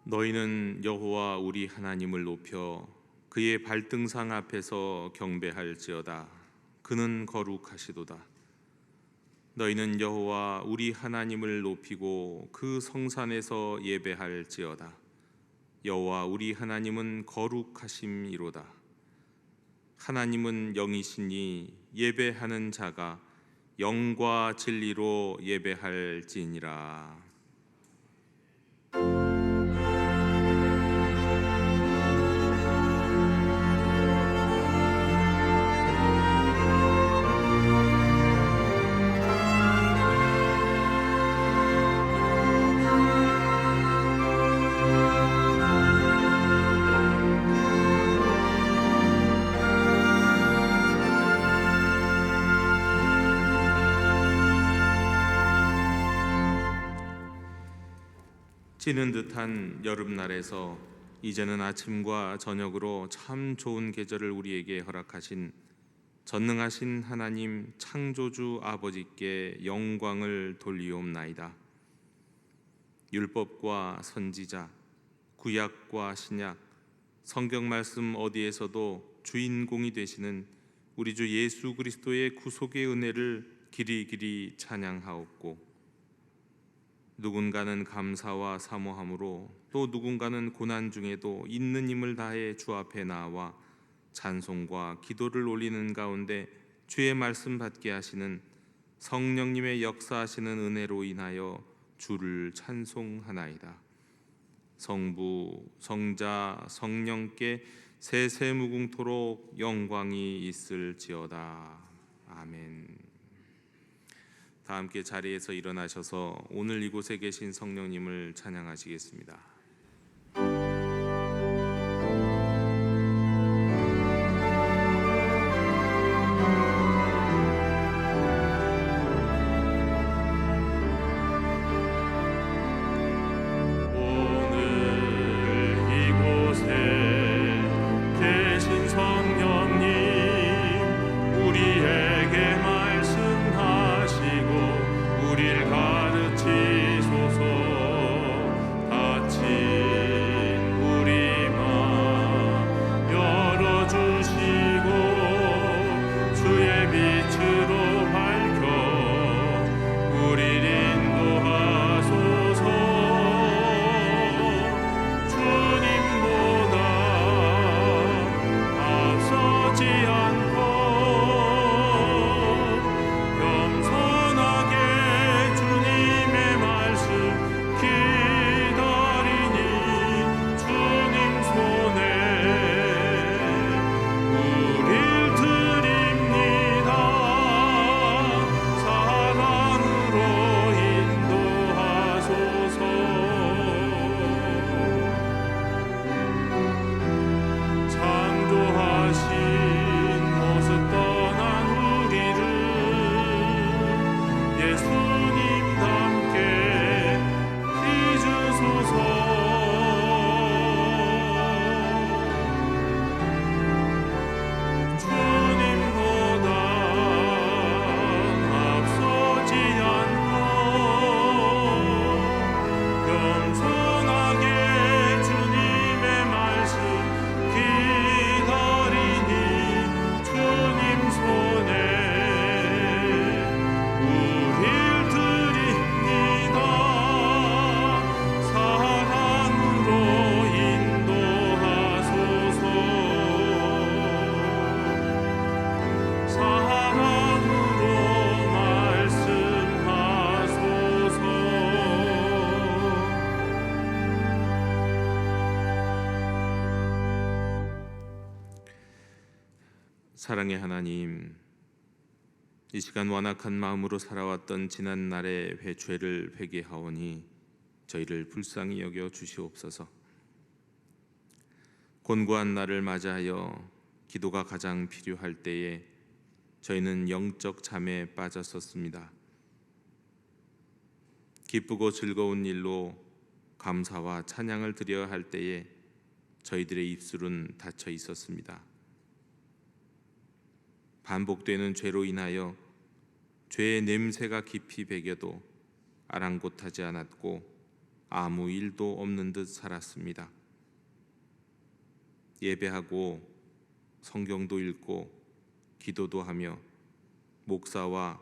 너희는 여호와 우리 하나님을 높여 그의 발등상 앞에서 경배할지어다. 그는 거룩하시도다. 너희는 여호와 우리 하나님을 높이고 그 성산에서 예배할지어다. 여호와 우리 하나님은 거룩하심이로다. 하나님은 영이시니 예배하는 자가 영과 진리로 예배할지니라. 찌는 듯한 여름날에서 이제는 아침과 저녁으로 참 좋은 계절을 우리에게 허락하신 전능하신 하나님 창조주 아버지께 영광을 돌리옵나이다. 율법과 선지자, 구약과 신약, 성경 말씀 어디에서도 주인공이 되시는 우리 주 예수 그리스도의 구속의 은혜를 길이길이 찬양하옵고, 누군가는 감사와 사모함으로 또 누군가는 고난 중에도 있는 힘을 다해 주 앞에 나와 찬송과 기도를 올리는 가운데 주의 말씀 받게 하시는 성령님의 역사하시는 은혜로 인하여 주를 찬송하나이다. 성부, 성자, 성령께 세세무궁토록 영광이 있을지어다. 아멘. 다 함께 자리에서 일어나셔서 오늘 이곳에 계신 성령님을 찬양하시겠습니다. 사랑의 하나님, 이 시간 완악한 마음으로 살아왔던 지난 날의 죄를 회개하오니 저희를 불쌍히 여겨 주시옵소서. 곤고한 날을 맞이하여 기도가 가장 필요할 때에 저희는 영적 잠에 빠졌었습니다. 기쁘고 즐거운 일로 감사와 찬양을 드려야 할 때에 저희들의 입술은 닫혀 있었습니다. 반복되는 죄로 인하여 죄의 냄새가 깊이 배겨도 아랑곳하지 않았고 아무 일도 없는 듯 살았습니다. 예배하고 성경도 읽고 기도도 하며 목사와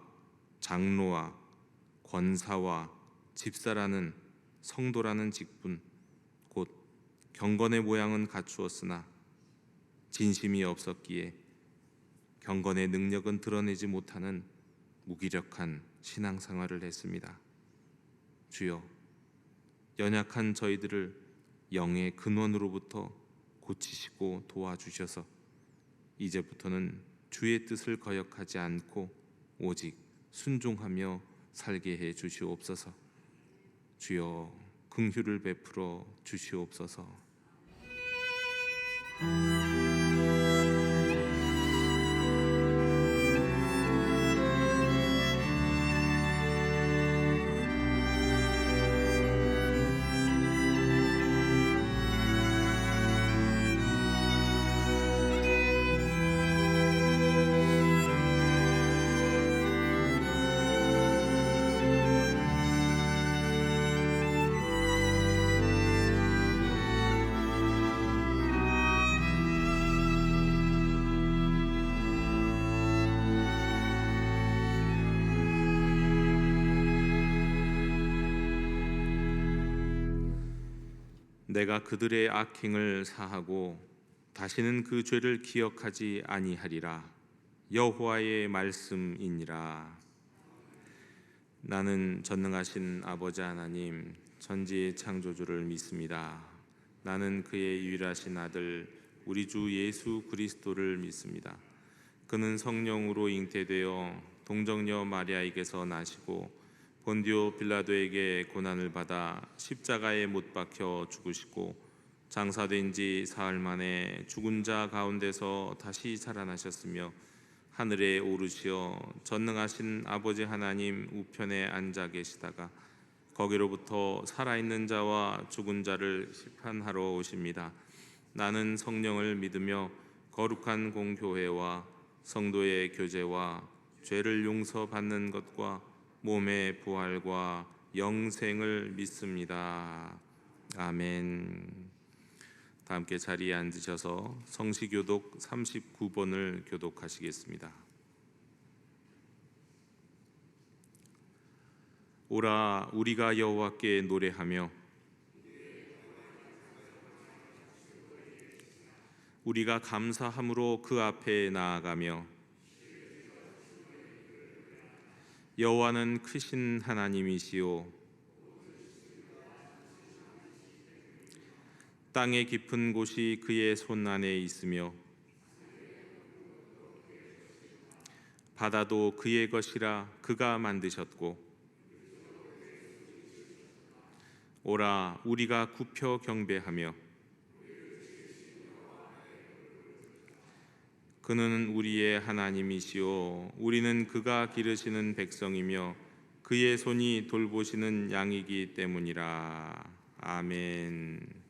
장로와 권사와 집사라는 성도라는 직분, 곧 경건의 모양은 갖추었으나 진심이 없었기에 경건의 능력은 드러내지 못하는 무기력한 신앙생활을 했습니다. 주여, 연약한 저희들을 영의 근원으로부터 고치시고 도와주셔서 이제부터는 주의 뜻을 거역하지 않고 오직 순종하며 살게 해 주시옵소서. 주여, 긍휼을 베풀어 주시옵소서. 내가 그들의 악행을 사하고 다시는 그 죄를 기억하지 아니하리라. 여호와의 말씀이니라. 나는 전능하신 아버지 하나님, 천지의 창조주를 믿습니다. 나는 그의 유일하신 아들 우리 주 예수 그리스도를 믿습니다. 그는 성령으로 잉태되어 동정녀 마리아에게서 나시고 본디오 빌라도에게 고난을 받아 십자가에 못 박혀 죽으시고 장사된 지 사흘 만에 죽은 자 가운데서 다시 살아나셨으며 하늘에 오르시어 전능하신 아버지 하나님 우편에 앉아 계시다가 거기로부터 살아있는 자와 죽은 자를 심판하러 오십니다. 나는 성령을 믿으며 거룩한 공교회와 성도의 교제와 죄를 용서받는 것과 몸의 부활과 영생을 믿습니다. 아멘. 다 함께 자리에 앉으셔서 성시교독 39번을 교독하시겠습니다. 오라, 우리가 여호와께 노래하며 우리가 감사함으로 그 앞에 나아가며 여호와는 크신 하나님이시오 땅의 깊은 곳이 그의 손 안에 있으며 바다도 그의 것이라 그가 만드셨고 오라, 우리가 굽혀 경배하며 그는 우리의 하나님이시오 우리는 그가 기르시는 백성이며 그의 손이 돌보시는 양이기 때문이라. 아멘.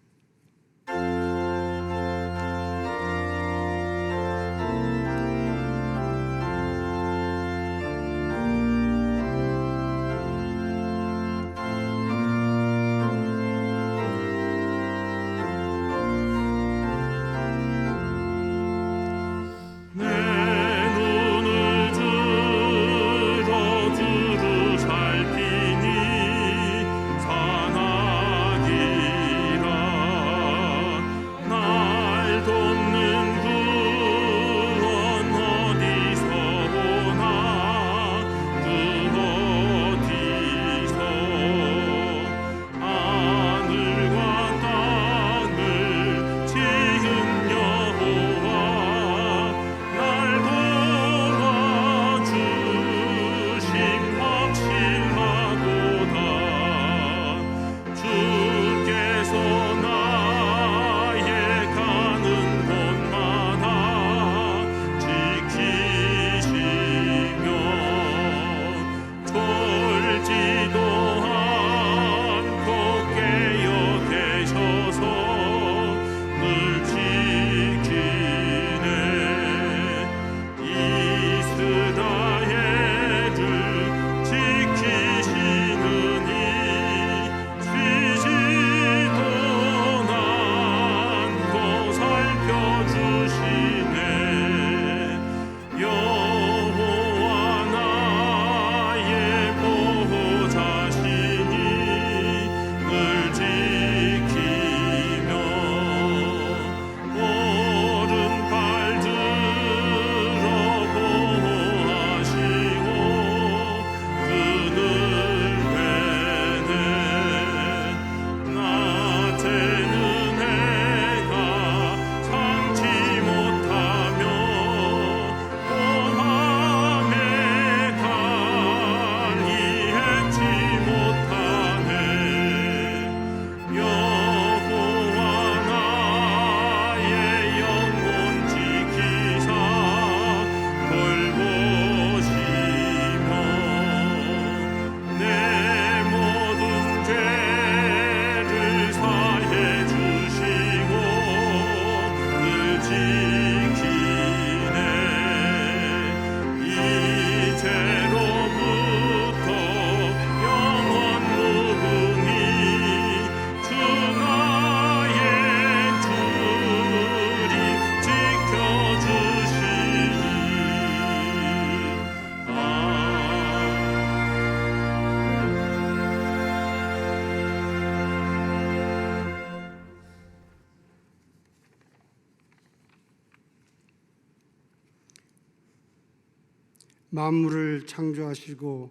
만물을 창조하시고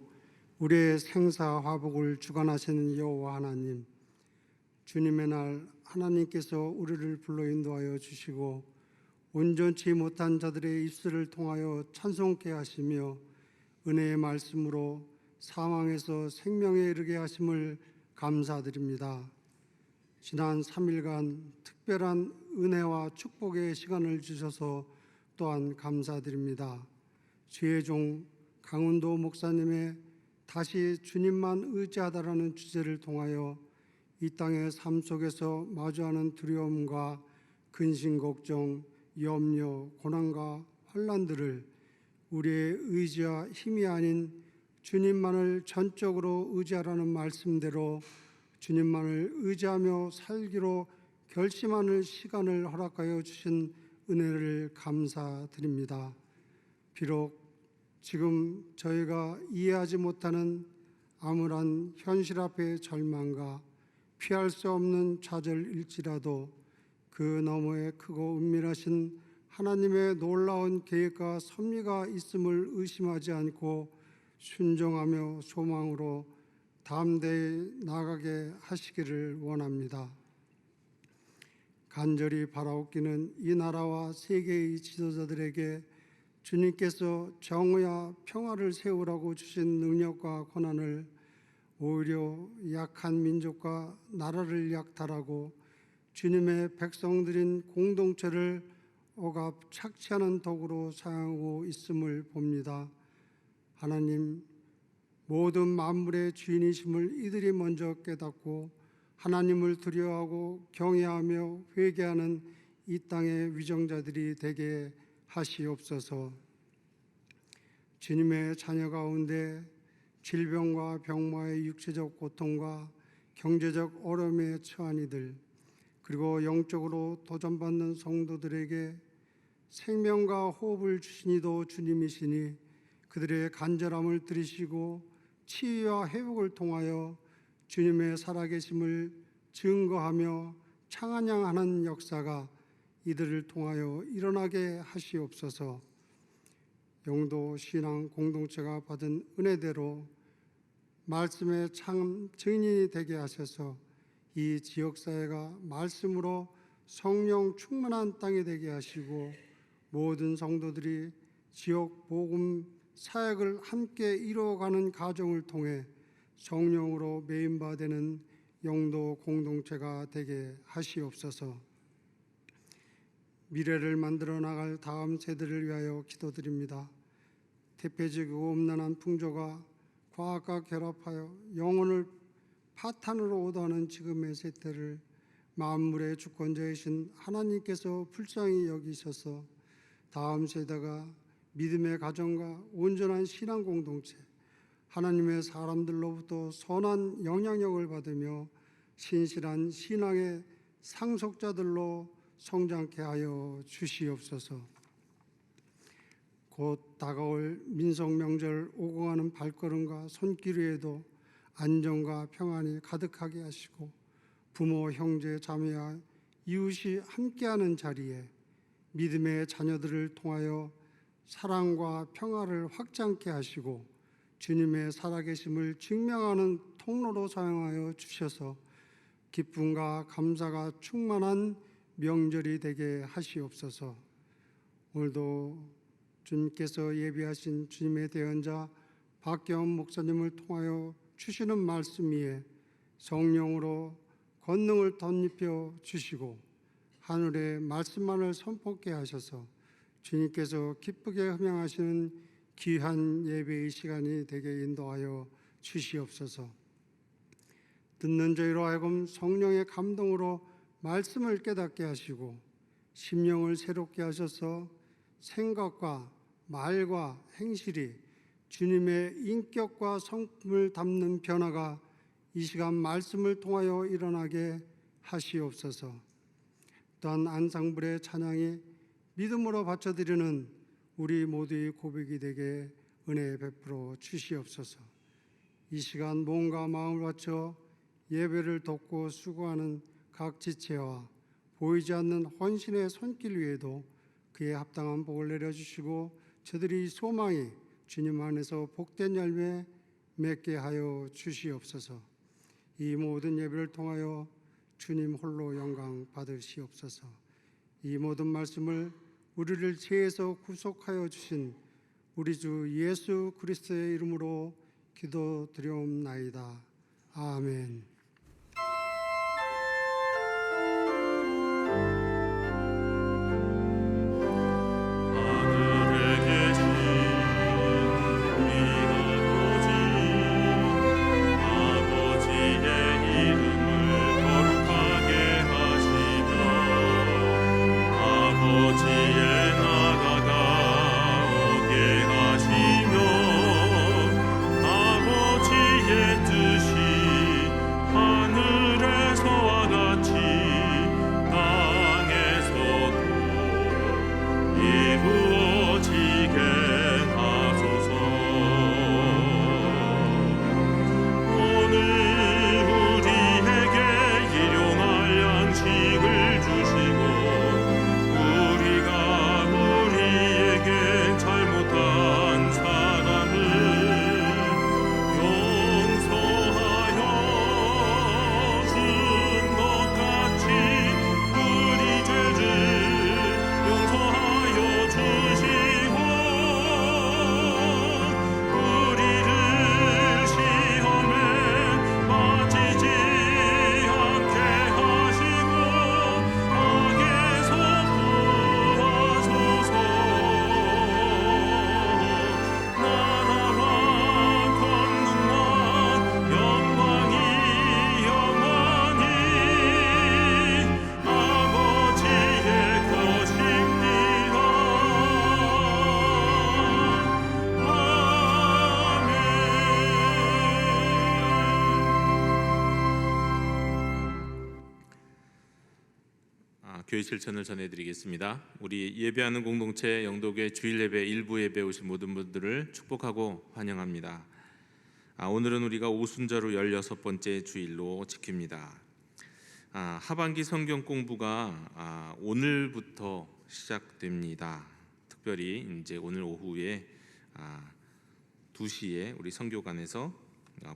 우리의 생사화복을 주관하시는 여호와 하나님, 주님의 날 하나님께서 우리를 불러 인도하여 주시고 온전치 못한 자들의 입술을 통하여 찬송케 하시며 은혜의 말씀으로 사망에서 생명에 이르게 하심을 감사드립니다. 지난 3일간 특별한 은혜와 축복의 시간을 주셔서 또한 감사드립니다. 주의 종 강은도 목사님의 다시 주님만 의지하다라는 주제를 통하여 이 땅의 삶 속에서 마주하는 두려움과 근심, 걱정, 염려, 고난과 환난들을 우리의 의지와 힘이 아닌 주님만을 전적으로 의지하라는 말씀대로 주님만을 의지하며 살기로 결심하는 시간을 허락하여 주신 은혜를 감사드립니다. 비록 지금 저희가 이해하지 못하는 암울한 현실 앞의 절망과 피할 수 없는 좌절일지라도 그 너머에 크고 은밀하신 하나님의 놀라운 계획과 섭리가 있음을 의심하지 않고 순종하며 소망으로 담대히 나아가게 하시기를 원합니다. 간절히 바라옵기는 이 나라와 세계의 지도자들에게 주님께서 정의와 평화를 세우라고 주신 능력과 권한을 오히려 약한 민족과 나라를 약탈하고 주님의 백성들인 공동체를 억압 착취하는 도구로 사용하고 있음을 봅니다. 하나님, 모든 만물의 주인이심을 이들이 먼저 깨닫고 하나님을 두려워하고 경외하며 회개하는 이 땅의 위정자들이 되게 하시옵소서. 주님의 자녀 가운데 질병과 병마의 육체적 고통과 경제적 어려움에 처한 이들, 그리고 영적으로 도전받는 성도들에게 생명과 호흡을 주신 이도 주님이시니 그들의 간절함을 들으시고 치유와 회복을 통하여 주님의 살아계심을 증거하며 찬양하는 역사가 이들을 통하여 일어나게 하시옵소서. 영도 신앙 공동체가 받은 은혜대로 말씀의 참 증인이 되게 하셔서 이 지역사회가 말씀으로 성령 충만한 땅이 되게 하시고 모든 성도들이 지역 복음 사역을 함께 이루어가는 가정을 통해 성령으로 메인바되는 영도 공동체가 되게 하시옵소서. 미래를 만들어 나갈 다음 세대를 위하여 기도드립니다. 태폐지고 음란한 풍조가 과학과 결합하여 영혼을 파탄으로 오도하는 지금의 세대를 만물의 주권자이신 하나님께서 불쌍히 여기셔서 다음 세대가 믿음의 가정과 온전한 신앙 공동체, 하나님의 사람들로부터 선한 영향력을 받으며 신실한 신앙의 상속자들로 성장케 하여 주시옵소서. 곧 다가올 민속 명절 오고 가는 발걸음과 손길 위에도 안정과 평안이 가득하게 하시고 부모, 형제, 자매와 이웃이 함께하는 자리에 믿음의 자녀들을 통하여 사랑과 평화를 확장케 하시고 주님의 살아계심을 증명하는 통로로 사용하여 주셔서 기쁨과 감사가 충만한 명절이 되게 하시옵소서. 오늘도 주님께서 예비하신 주님의 대언자 박경원 목사님을 통하여 주시는 말씀 위에 성령으로 권능을 덧입혀 주시고 하늘의 말씀만을 선포케 하셔서 주님께서 기쁘게 흠양하시는 귀한 예배의 시간이 되게 인도하여 주시옵소서. 듣는 저희로 하여금 성령의 감동으로 말씀을 깨닫게 하시고 심령을 새롭게 하셔서 생각과 말과 행실이 주님의 인격과 성품을 담는 변화가 이 시간 말씀을 통하여 일어나게 하시옵소서. 또한 안상불의 찬양이 믿음으로 바쳐드리는 우리 모두의 고백이 되게 은혜 베풀어 주시옵소서. 이 시간 몸과 마음을 바쳐 예배를 돕고 수고하는 각 지체와 보이지 않는 헌신의 손길 위에도 그에 합당한 복을 내려주시고 저들이 소망이 주님 안에서 복된 열매 맺게 하여 주시옵소서. 이 모든 예배를 통하여 주님 홀로 영광 받으시옵소서. 이 모든 말씀을 우리를 죄에서 구속하여 주신 우리 주 예수 그리스도의 이름으로 기도드려옵나이다. 아멘. 하늘에 계신 우리 아버지의 이름을 거룩하게 하시며 아버지의 나라가 오게 하시며 아버지의 뜻이 하늘에서와 같이 땅에서도 이루어지게 하소서. 오늘 우리에게 일용할 양식을 주시고 우리가 우리에게 잘못한 사람을 용서하여 준 것 같이 우리 죄를 용서하여 주시고 우리를 시험에 빠지지 않게 하시고 악에서 구하소서. 나라와 권능과 영광이 영원히 아버지의 것입니다. 교회 실천을 전해드리겠습니다. 우리 예배하는 공동체 영도교회 주일 예배 일부 예배 오신 모든 분들을 축복하고 환영합니다. 오늘은 우리가 오순절로 16번째 주일로 지킵니다. 하반기 성경 공부가 오늘부터 시작됩니다. 특별히 이제 오늘 오후에 2시에 우리 선교관에서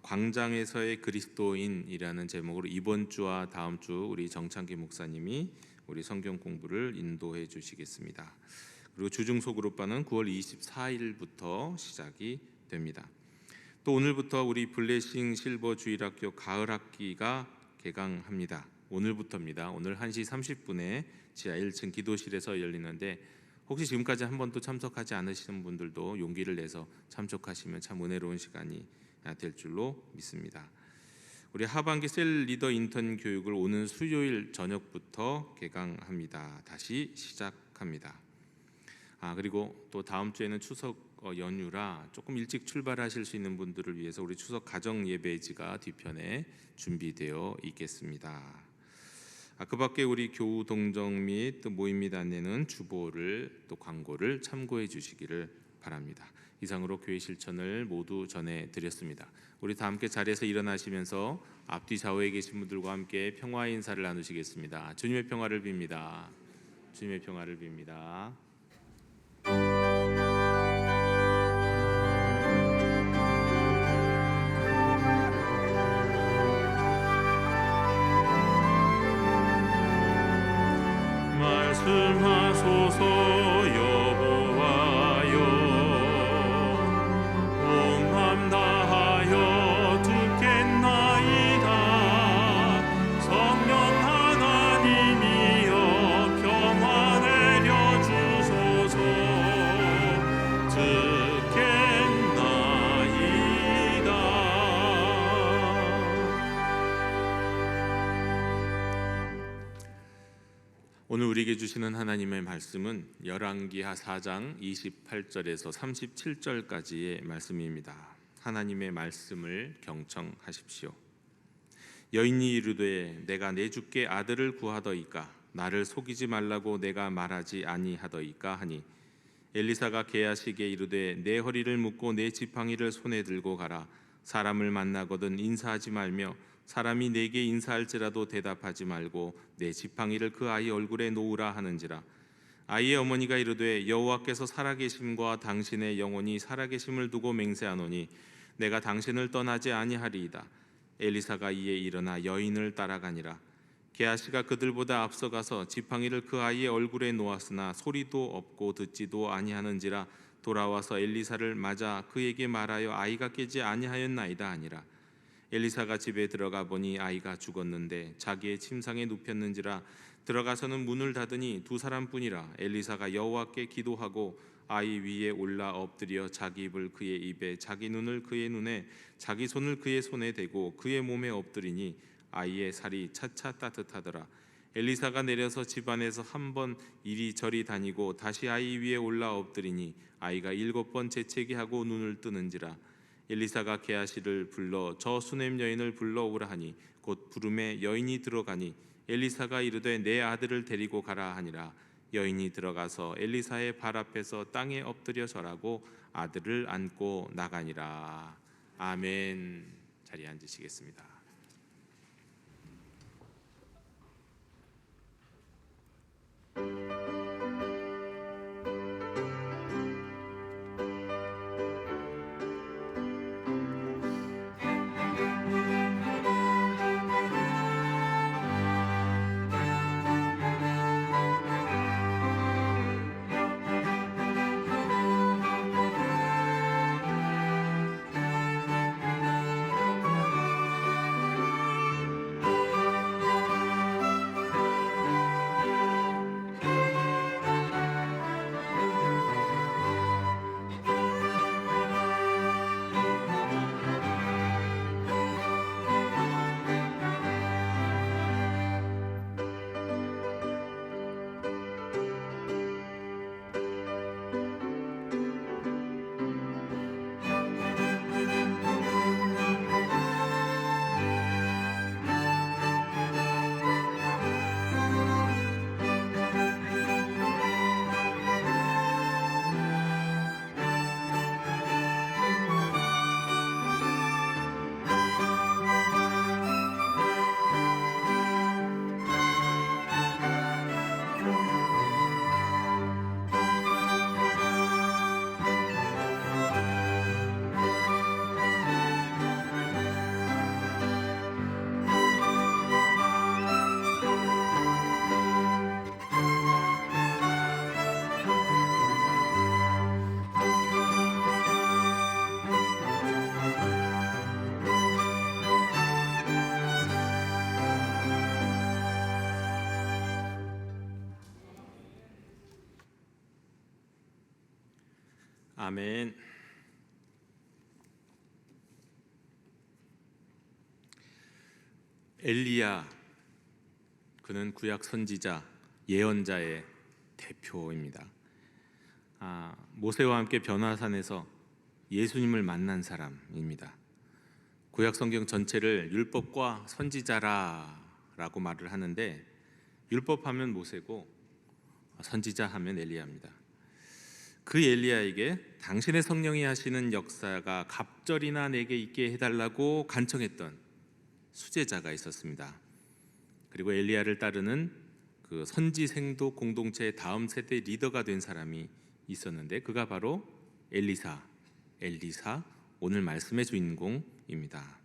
광장에서의 그리스도인이라는 제목으로 이번 주와 다음 주 우리 정창기 목사님이 우리 성경 공부를 인도해 주시겠습니다. 그리고 주중소 그룹반은 9월 24일부터 시작이 됩니다. 또 오늘부터 우리 블레싱 실버 주일학교 가을 학기가 개강합니다. 오늘부터입니다. 오늘 1시 30분에 지하 1층 기도실에서 열리는데 혹시 지금까지 한 번도 참석하지 않으시는 분들도 용기를 내서 참석하시면 참 은혜로운 시간이 될 줄로 믿습니다. 우리 하반기 셀 리더 인턴 교육을 오는 수요일 저녁부터 개강합니다. 다시 시작합니다. 그리고 또 다음 주에는 추석 연휴라 조금 일찍 출발하실 수 있는 분들을 위해서 우리 추석 가정 예배지가 뒤편에 준비되어 있겠습니다. 그 밖에 우리 교우 동정 및 또 모임 및 안내는 주보를 또 광고를 참고해 주시기를 바랍니다. 이상으로 교회 실천을 모두 전해드렸습니다. 우리 다 함께 자리에서 일어나시면서 앞뒤 좌우에 계신 분들과 함께 평화의 인사를 나누시겠습니다. 주님의 평화를 빕니다. 주님의 평화를 빕니다. 말씀하소서 여호와여, 온 맘 다하여 듣겠나이다. 성령 하나님이여 평화 내려 주소서. 듣겠나이다. 오늘 우리에게 주시는 하나님의 말씀은 열왕기하 4장 28절에서 37절까지의 말씀입니다. 하나님의 말씀을 경청하십시오. 여인이 이르되 내가 내 주께 아들을 구하더이까 나를 속이지 말라고 내가 말하지 아니하더이까 하니 엘리사가 게하시게 이르되 내 허리를 묶고 내 지팡이를 손에 들고 가라. 사람을 만나거든 인사하지 말며 사람이 내게 인사할지라도 대답하지 말고 내 지팡이를 그 아이 얼굴에 놓으라 하는지라. 아이의 어머니가 이르되 여호와께서 살아계심과 당신의 영혼이 살아계심을 두고 맹세하노니 내가 당신을 떠나지 아니하리이다. 엘리사가 이에 일어나 여인을 따라가니라. 게하시가 그들보다 앞서가서 지팡이를 그 아이의 얼굴에 놓았으나 소리도 없고 듣지도 아니하는지라 돌아와서 엘리사를 맞아 그에게 말하여 아이가 깨지 아니하였나이다 하니라. 엘리사가 집에 들어가 보니 아이가 죽었는데 자기의 침상에 눕혔는지라. 들어가서는 문을 닫으니 두 사람뿐이라. 엘리사가 여호와께 기도하고 아이 위에 올라 엎드려 자기 입을 그의 입에 자기 눈을 그의 눈에 자기 손을 그의 손에 대고 그의 몸에 엎드리니 아이의 살이 차차 따뜻하더라. 엘리사가 내려서 집안에서 한 번 이리저리 다니고 다시 아이 위에 올라 엎드리니 아이가 7번 재채기하고 눈을 뜨는지라. 엘리사가 게하시를 불러 저 수넴 여인을 불러오라 하니 곧 부름에 여인이 들어가니 엘리사가 이르되 내 아들을 데리고 가라 하니라. 여인이 들어가서 엘리사의 발 앞에서 땅에 엎드려 절하고 아들을 안고 나가니라. 아멘. 자리에 앉으시겠습니다. 아멘. 엘리야, 그는 구약 선지자, 예언자의 대표입니다. 모세와 함께 변화산에서 예수님을 만난 사람입니다. 구약 성경 전체를 율법과 선지자라고 말을 하는데, 율법하면 모세고 선지자 하면 엘리야입니다. 그 엘리야에게 당신의 성령이 하시는 역사가 갑절이나 내게 있게 해달라고 간청했던 수제자가 있었습니다. 그리고 엘리야를 따르는 그 선지생도 공동체의 다음 세대 리더가 된 사람이 있었는데, 그가 바로 엘리사, 오늘 말씀의 주인공입니다.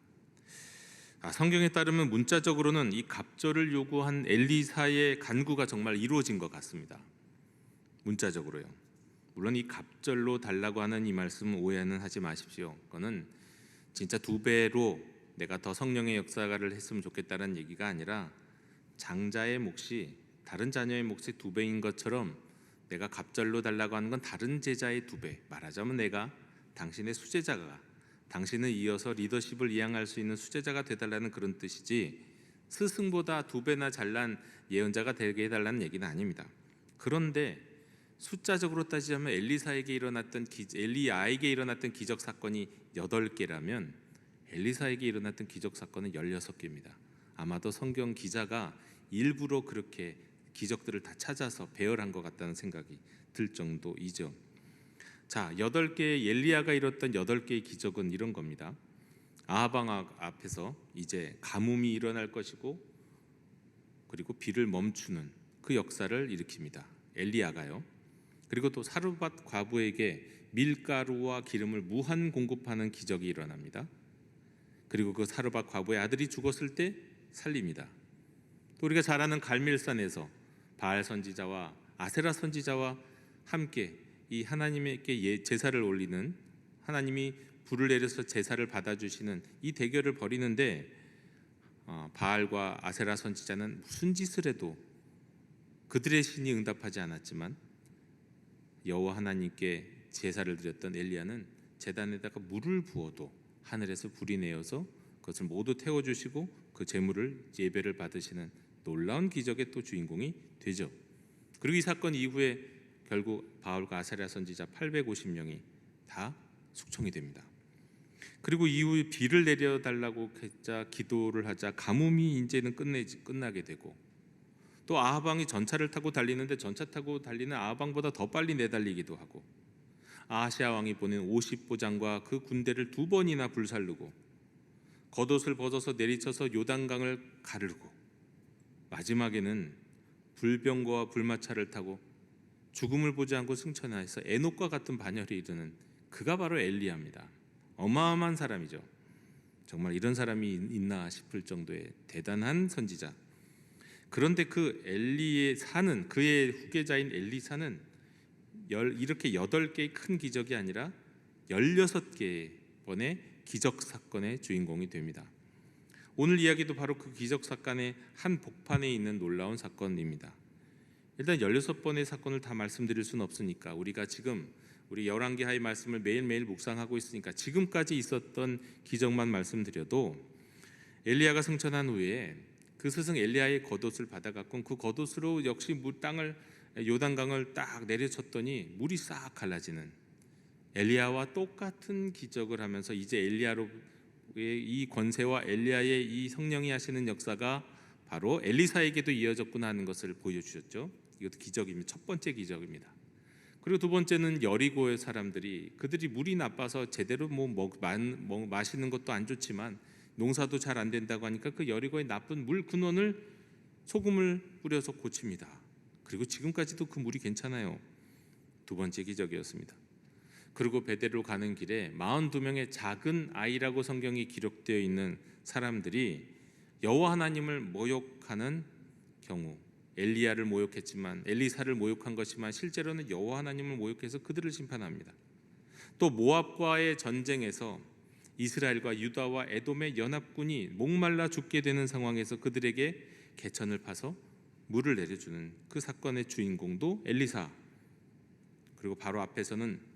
성경에 따르면 문자적으로는 이 갑절을 요구한 엘리사의 간구가 정말 이루어진 것 같습니다. 문자적으로요. 물론 이 갑절로 달라고 하는 이 말씀은 오해는 하지 마십시오. 그거는 진짜 2배로 내가 더 성령의 역사를 했으면 좋겠다는 얘기가 아니라, 장자의 몫이 다른 자녀의 몫이 2배인 것처럼 내가 갑절로 달라고 하는 건 다른 제자의 2배, 말하자면 내가 당신의 수제자가, 당신을 이어서 리더십을 이양할 수 있는 수제자가 되달라는 그런 뜻이지, 스승보다 2배나 잘난 예언자가 되게 해달라는 얘기는 아닙니다. 그런데 숫자적으로 따지자면 엘리야에게 일어났던 기적 사건이 8개라면 엘리사에게 일어났던 기적 사건은 16개입니다. 아마도 성경 기자가 일부러 그렇게 기적들을 다 찾아서 배열한 것 같다는 생각이 들 정도이죠. 자, 8개의 엘리야가 이뤘던 8개의 기적은 이런 겁니다. 아하방 앞에서 이제 가뭄이 일어날 것이고, 그리고 비를 멈추는 그 역사를 일으킵니다. 엘리야가요. 그리고 또 사르밧 과부에게 밀가루와 기름을 무한 공급하는 기적이 일어납니다. 그리고 그 사르밧 과부의 아들이 죽었을 때 살립니다. 또 우리가 잘 아는 갈멜산에서 바알 선지자와 아세라 선지자와 함께 이 하나님께 제사를 올리는, 하나님이 불을 내려서 제사를 받아주시는 이 대결을 벌이는데 바알과 아세라 선지자는 무슨 짓을 해도 그들의 신이 응답하지 않았지만 여호와 하나님께 제사를 드렸던 엘리야는 제단에다가 물을 부어도 하늘에서 불이 내어서 그것을 모두 태워주시고 그 제물을 예배를 받으시는 놀라운 기적의 또 주인공이 되죠. 그리고 이 사건 이후에 결국 바울과 아세라 선지자 850명이 다 숙청이 됩니다. 그리고 이후 비를 내려달라고 했자 기도를 하자 가뭄이 이제는 끝나게 되고, 또 아합 왕이 전차를 타고 달리는데 전차 타고 달리는 아합 왕보다 더 빨리 내달리기도 하고, 아하시아 왕이 보낸 50보장과 그 군대를 2번이나 불살르고, 겉옷을 벗어서 내리쳐서 요단강을 가르고, 마지막에는 불병거와 불마차를 타고 죽음을 보지 않고 승천하여서 에녹과 같은 반열에 이르는 그가 바로 엘리야입니다. 어마어마한 사람이죠. 정말 이런 사람이 있나 싶을 정도의 대단한 선지자. 그런데 그 엘리사는, 그의 후계자인 엘리사는 이렇게 8개의 큰 기적이 아니라 16개의 번의 기적 사건의 주인공이 됩니다. 오늘 이야기도 바로 그 기적 사건의 한 복판에 있는 놀라운 사건입니다. 일단 16번의 사건을 다 말씀드릴 수는 없으니까 우리가 지금 우리 열왕기하의 말씀을 매일매일 묵상하고 있으니까 지금까지 있었던 기적만 말씀드려도, 엘리야가 승천한 후에 그 스승 엘리야의 겉옷을 받아갖고 그 겉옷으로 역시 요단강을 딱 내려쳤더니 물이 싹 갈라지는, 엘리야와 똑같은 기적을 하면서 이제 엘리야로의 이 권세와 엘리야의 이 성령이 하시는 역사가 바로 엘리사에게도 이어졌구나 하는 것을 보여주셨죠. 이것도 기적입니다. 첫 번째 기적입니다. 그리고 두 번째는 여리고의 사람들이, 그들이 물이 나빠서 제대로 마시는 것도 안 좋지만 농사도 잘 안 된다고 하니까 그 여리고의 나쁜 물 근원을 소금을 뿌려서 고칩니다. 그리고 지금까지도 그 물이 괜찮아요. 두 번째 기적이었습니다. 그리고 베델로 가는 길에 42명의 작은 아이라고 성경이 기록되어 있는 사람들이 여호와 하나님을 모욕하는 경우, 엘리야를 모욕했지만, 엘리사를 모욕한 것이지만 실제로는 여호와 하나님을 모욕해서 그들을 심판합니다. 또 모압과의 전쟁에서 이스라엘과 유다와 에돔의 연합군이 목말라 죽게 되는 상황에서 그들에게 개천을 파서 물을 내려주는 그 사건의 주인공도 엘리사. 그리고 바로 앞에서는,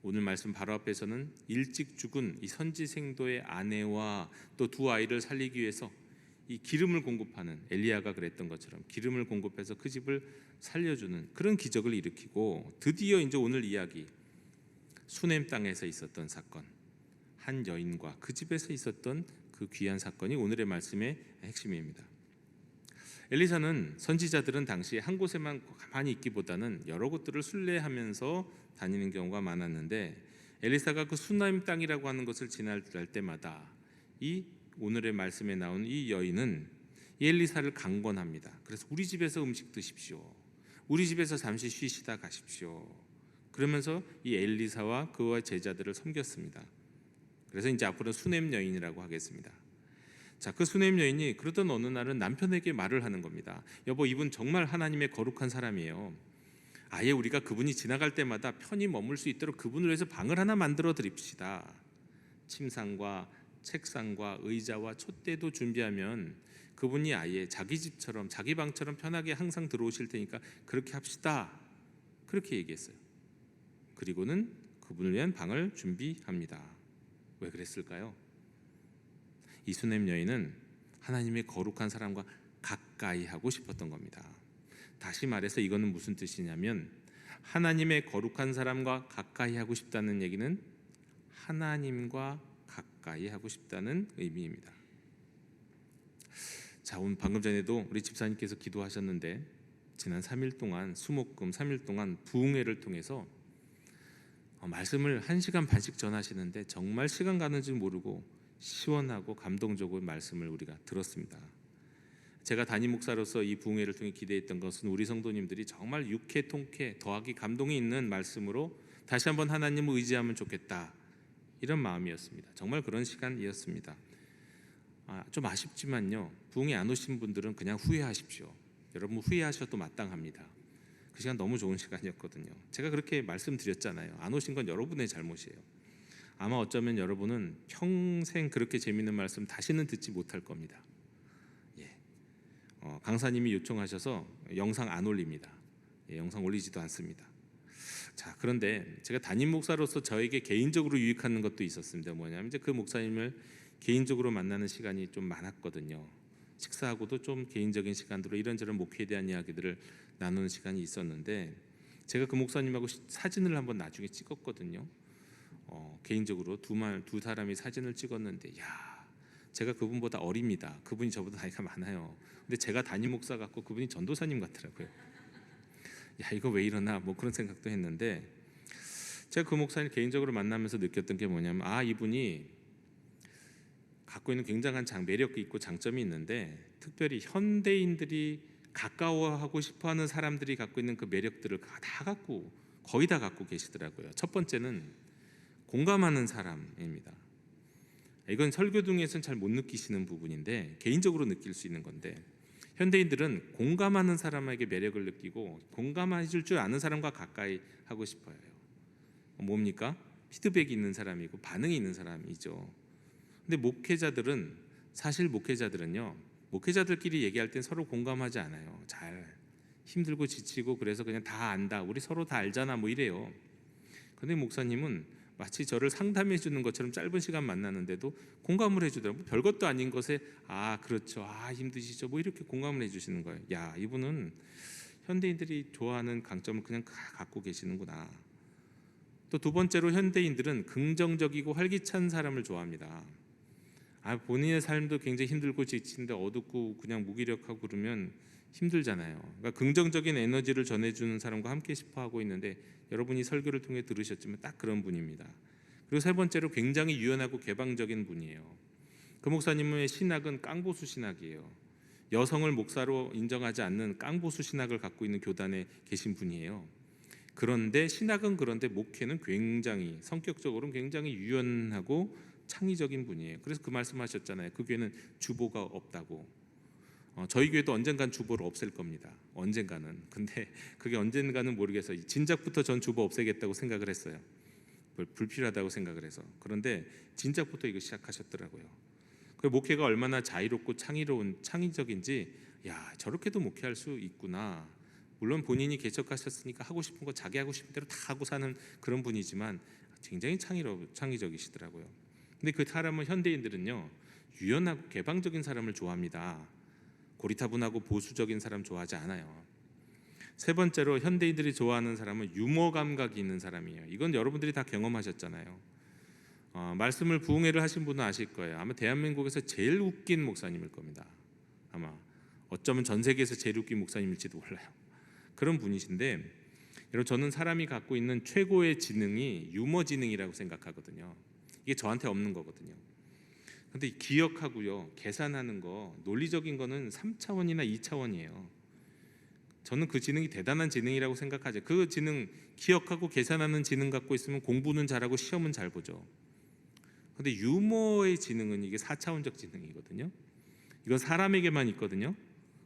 오늘 말씀 바로 앞에서는 일찍 죽은 이 선지생도의 아내와 또 2 아이를 살리기 위해서 이 기름을 공급하는, 엘리야가 그랬던 것처럼 기름을 공급해서 그 집을 살려주는 그런 기적을 일으키고, 드디어 이제 오늘 이야기 수넴 땅에서 있었던 사건, 한 여인과 그 집에서 있었던 그 귀한 사건이 오늘의 말씀의 핵심입니다. 엘리사는, 선지자들은 당시 한 곳에만 가만히 있기보다는 여러 곳들을 순례하면서 다니는 경우가 많았는데, 엘리사가 그 수넴 땅이라고 하는 것을 지날 때마다 이 오늘의 말씀에 나온 이 여인은 엘리사를 강권합니다. 그래서 우리 집에서 음식 드십시오, 우리 집에서 잠시 쉬시다 가십시오. 그러면서 이 엘리사와 그와 제자들을 섬겼습니다. 그래서 이제 앞으로 수넴 여인이라고 하겠습니다. 자, 그 수넴 여인이 그러던 어느 날은 남편에게 말을 하는 겁니다. 여보, 이분 정말 하나님의 거룩한 사람이에요. 아예 우리가 그분이 지나갈 때마다 편히 머물 수 있도록 그분을 위해서 방을 하나 만들어 드립시다. 침상과 책상과 의자와 촛대도 준비하면 그분이 아예 자기 집처럼, 자기 방처럼 편하게 항상 들어오실 테니까 그렇게 합시다. 그렇게 얘기했어요. 그리고는 그분을 위한 방을 준비합니다. 왜 그랬을까요? 이 수넴 여인은 하나님의 거룩한 사람과 가까이 하고 싶었던 겁니다. 다시 말해서 이거는 무슨 뜻이냐면, 하나님의 거룩한 사람과 가까이 하고 싶다는 얘기는 하나님과 가까이 하고 싶다는 의미입니다. 자, 오늘 방금 전에도 우리 집사님께서 기도하셨는데, 지난 3일 동안 수목금 3일 동안 부흥회를 통해서 말씀을 1시간 반씩 전하시는데 정말 시간 가는 줄 모르고 시원하고 감동적인 말씀을 우리가 들었습니다. 제가 담임 목사로서 이 부흥회를 통해 기대했던 것은 우리 성도님들이 정말 유쾌 통쾌 더하기 감동이 있는 말씀으로 다시 한번 하나님을 의지하면 좋겠다, 이런 마음이었습니다. 정말 그런 시간이었습니다. 좀 아쉽지만요, 부흥회 안 오신 분들은 그냥 후회하십시오. 여러분 후회하셔도 마땅합니다. 그 시간 너무 좋은 시간이었거든요. 제가 그렇게 말씀드렸잖아요. 안 오신 건 여러분의 잘못이에요. 아마 어쩌면 여러분은 평생 그렇게 재밌는 말씀 다시는 듣지 못할 겁니다. 강사님이 요청하셔서 영상 안 올립니다. 영상 올리지도 않습니다. 자, 그런데 제가 담임 목사로서 저에게 개인적으로 유익하는 것도 있었습니다. 뭐냐면 이제 그 목사님을 개인적으로 만나는 시간이 좀 많았거든요. 식사하고도 좀 개인적인 시간으로 이런저런 목회에 대한 이야기들을 나누는 시간이 있었는데, 제가 그 목사님하고 사진을 한번 나중에 찍었거든요. 개인적으로 두 사람이 사진을 찍었는데, 제가 그분보다 어립니다. 그분이 저보다 나이가 많아요. 근데 제가 담임 목사 같고 그분이 전도사님 같더라고요. 이거 왜 이러나 뭐 그런 생각도 했는데, 제가 그 목사님 개인적으로 만나면서 느꼈던 게 뭐냐면, 이분이 갖고 있는 굉장한 매력이 있고 장점이 있는데, 특별히 현대인들이 가까워하고 싶어하는 사람들이 갖고 있는 그 매력들을 거의 다 갖고 계시더라고요. 첫 번째는 공감하는 사람입니다. 이건 설교 중에서는 잘 못 느끼시는 부분인데 개인적으로 느낄 수 있는 건데, 현대인들은 공감하는 사람에게 매력을 느끼고 공감해 줄 아는 사람과 가까이 하고 싶어요. 뭡니까? 피드백이 있는 사람이고 반응이 있는 사람이죠. 근데 목회자들은요, 목회자들끼리 얘기할 땐 서로 공감하지 않아요. 잘 힘들고 지치고 그래서 그냥 다 안다, 우리 서로 다 알잖아 뭐 이래요. 근데 목사님은 마치 저를 상담해 주는 것처럼 짧은 시간 만나는데도 공감을 해주더라고요. 별것도 아닌 것에 그렇죠, 힘드시죠, 뭐 이렇게 공감을 해주시는 거예요. 이분은 현대인들이 좋아하는 강점을 그냥 갖고 계시는구나. 또 두 번째로, 현대인들은 긍정적이고 활기찬 사람을 좋아합니다. 본인의 삶도 굉장히 힘들고 지치는데 어둡고 그냥 무기력하고 그러면 힘들잖아요. 그러니까 긍정적인 에너지를 전해주는 사람과 함께 싶어하고 있는데, 여러분이 설교를 통해 들으셨지만 딱 그런 분입니다. 그리고 세 번째로, 굉장히 유연하고 개방적인 분이에요. 그 목사님의 신학은 깡보수 신학이에요. 여성을 목사로 인정하지 않는 깡보수 신학을 갖고 있는 교단에 계신 분이에요. 그런데 신학은 그런데 목회는 굉장히 성격적으로는 굉장히 유연하고 창의적인 분이에요. 그래서 그 말씀하셨잖아요. 그 교회는 주보가 없다고. 저희 교회도 언젠간 주보를 없앨 겁니다. 언젠가는. 근데 그게 언젠가는 모르겠어요. 진작부터 전 주보 없애겠다고 생각을 했어요. 불필요하다고 생각을 해서. 그런데 진작부터 이거 시작하셨더라고요. 그 목회가 얼마나 자유롭고 창의적인지, 저렇게도 목회할 수 있구나. 물론 본인이 개척하셨으니까 하고 싶은 거 자기 하고 싶은 대로 다 하고 사는 그런 분이지만 굉장히 창의적이시더라고요. 근데 그 사람은, 현대인들은요, 유연하고 개방적인 사람을 좋아합니다. 고리타분하고 보수적인 사람 좋아하지 않아요. 세 번째로, 현대인들이 좋아하는 사람은 유머 감각이 있는 사람이에요. 이건 여러분들이 다 경험하셨잖아요. 말씀을 부흥회를 하신 분은 아실 거예요. 아마 대한민국에서 제일 웃긴 목사님일 겁니다. 아마 어쩌면 전 세계에서 제일 웃긴 목사님일지도 몰라요. 그런 분이신데, 여러분, 저는 사람이 갖고 있는 최고의 지능이 유머 지능이라고 생각하거든요. 이게 저한테 없는 거거든요. 근데 기억하고요, 계산하는 거, 논리적인 거는 3차원이나 2차원이에요. 저는 그 지능이 대단한 지능이라고 생각하죠. 그 지능, 기억하고 계산하는 지능 갖고 있으면 공부는 잘하고 시험은 잘 보죠. 근데 유머의 지능은 이게 4차원적 지능이거든요. 이건 사람에게만 있거든요.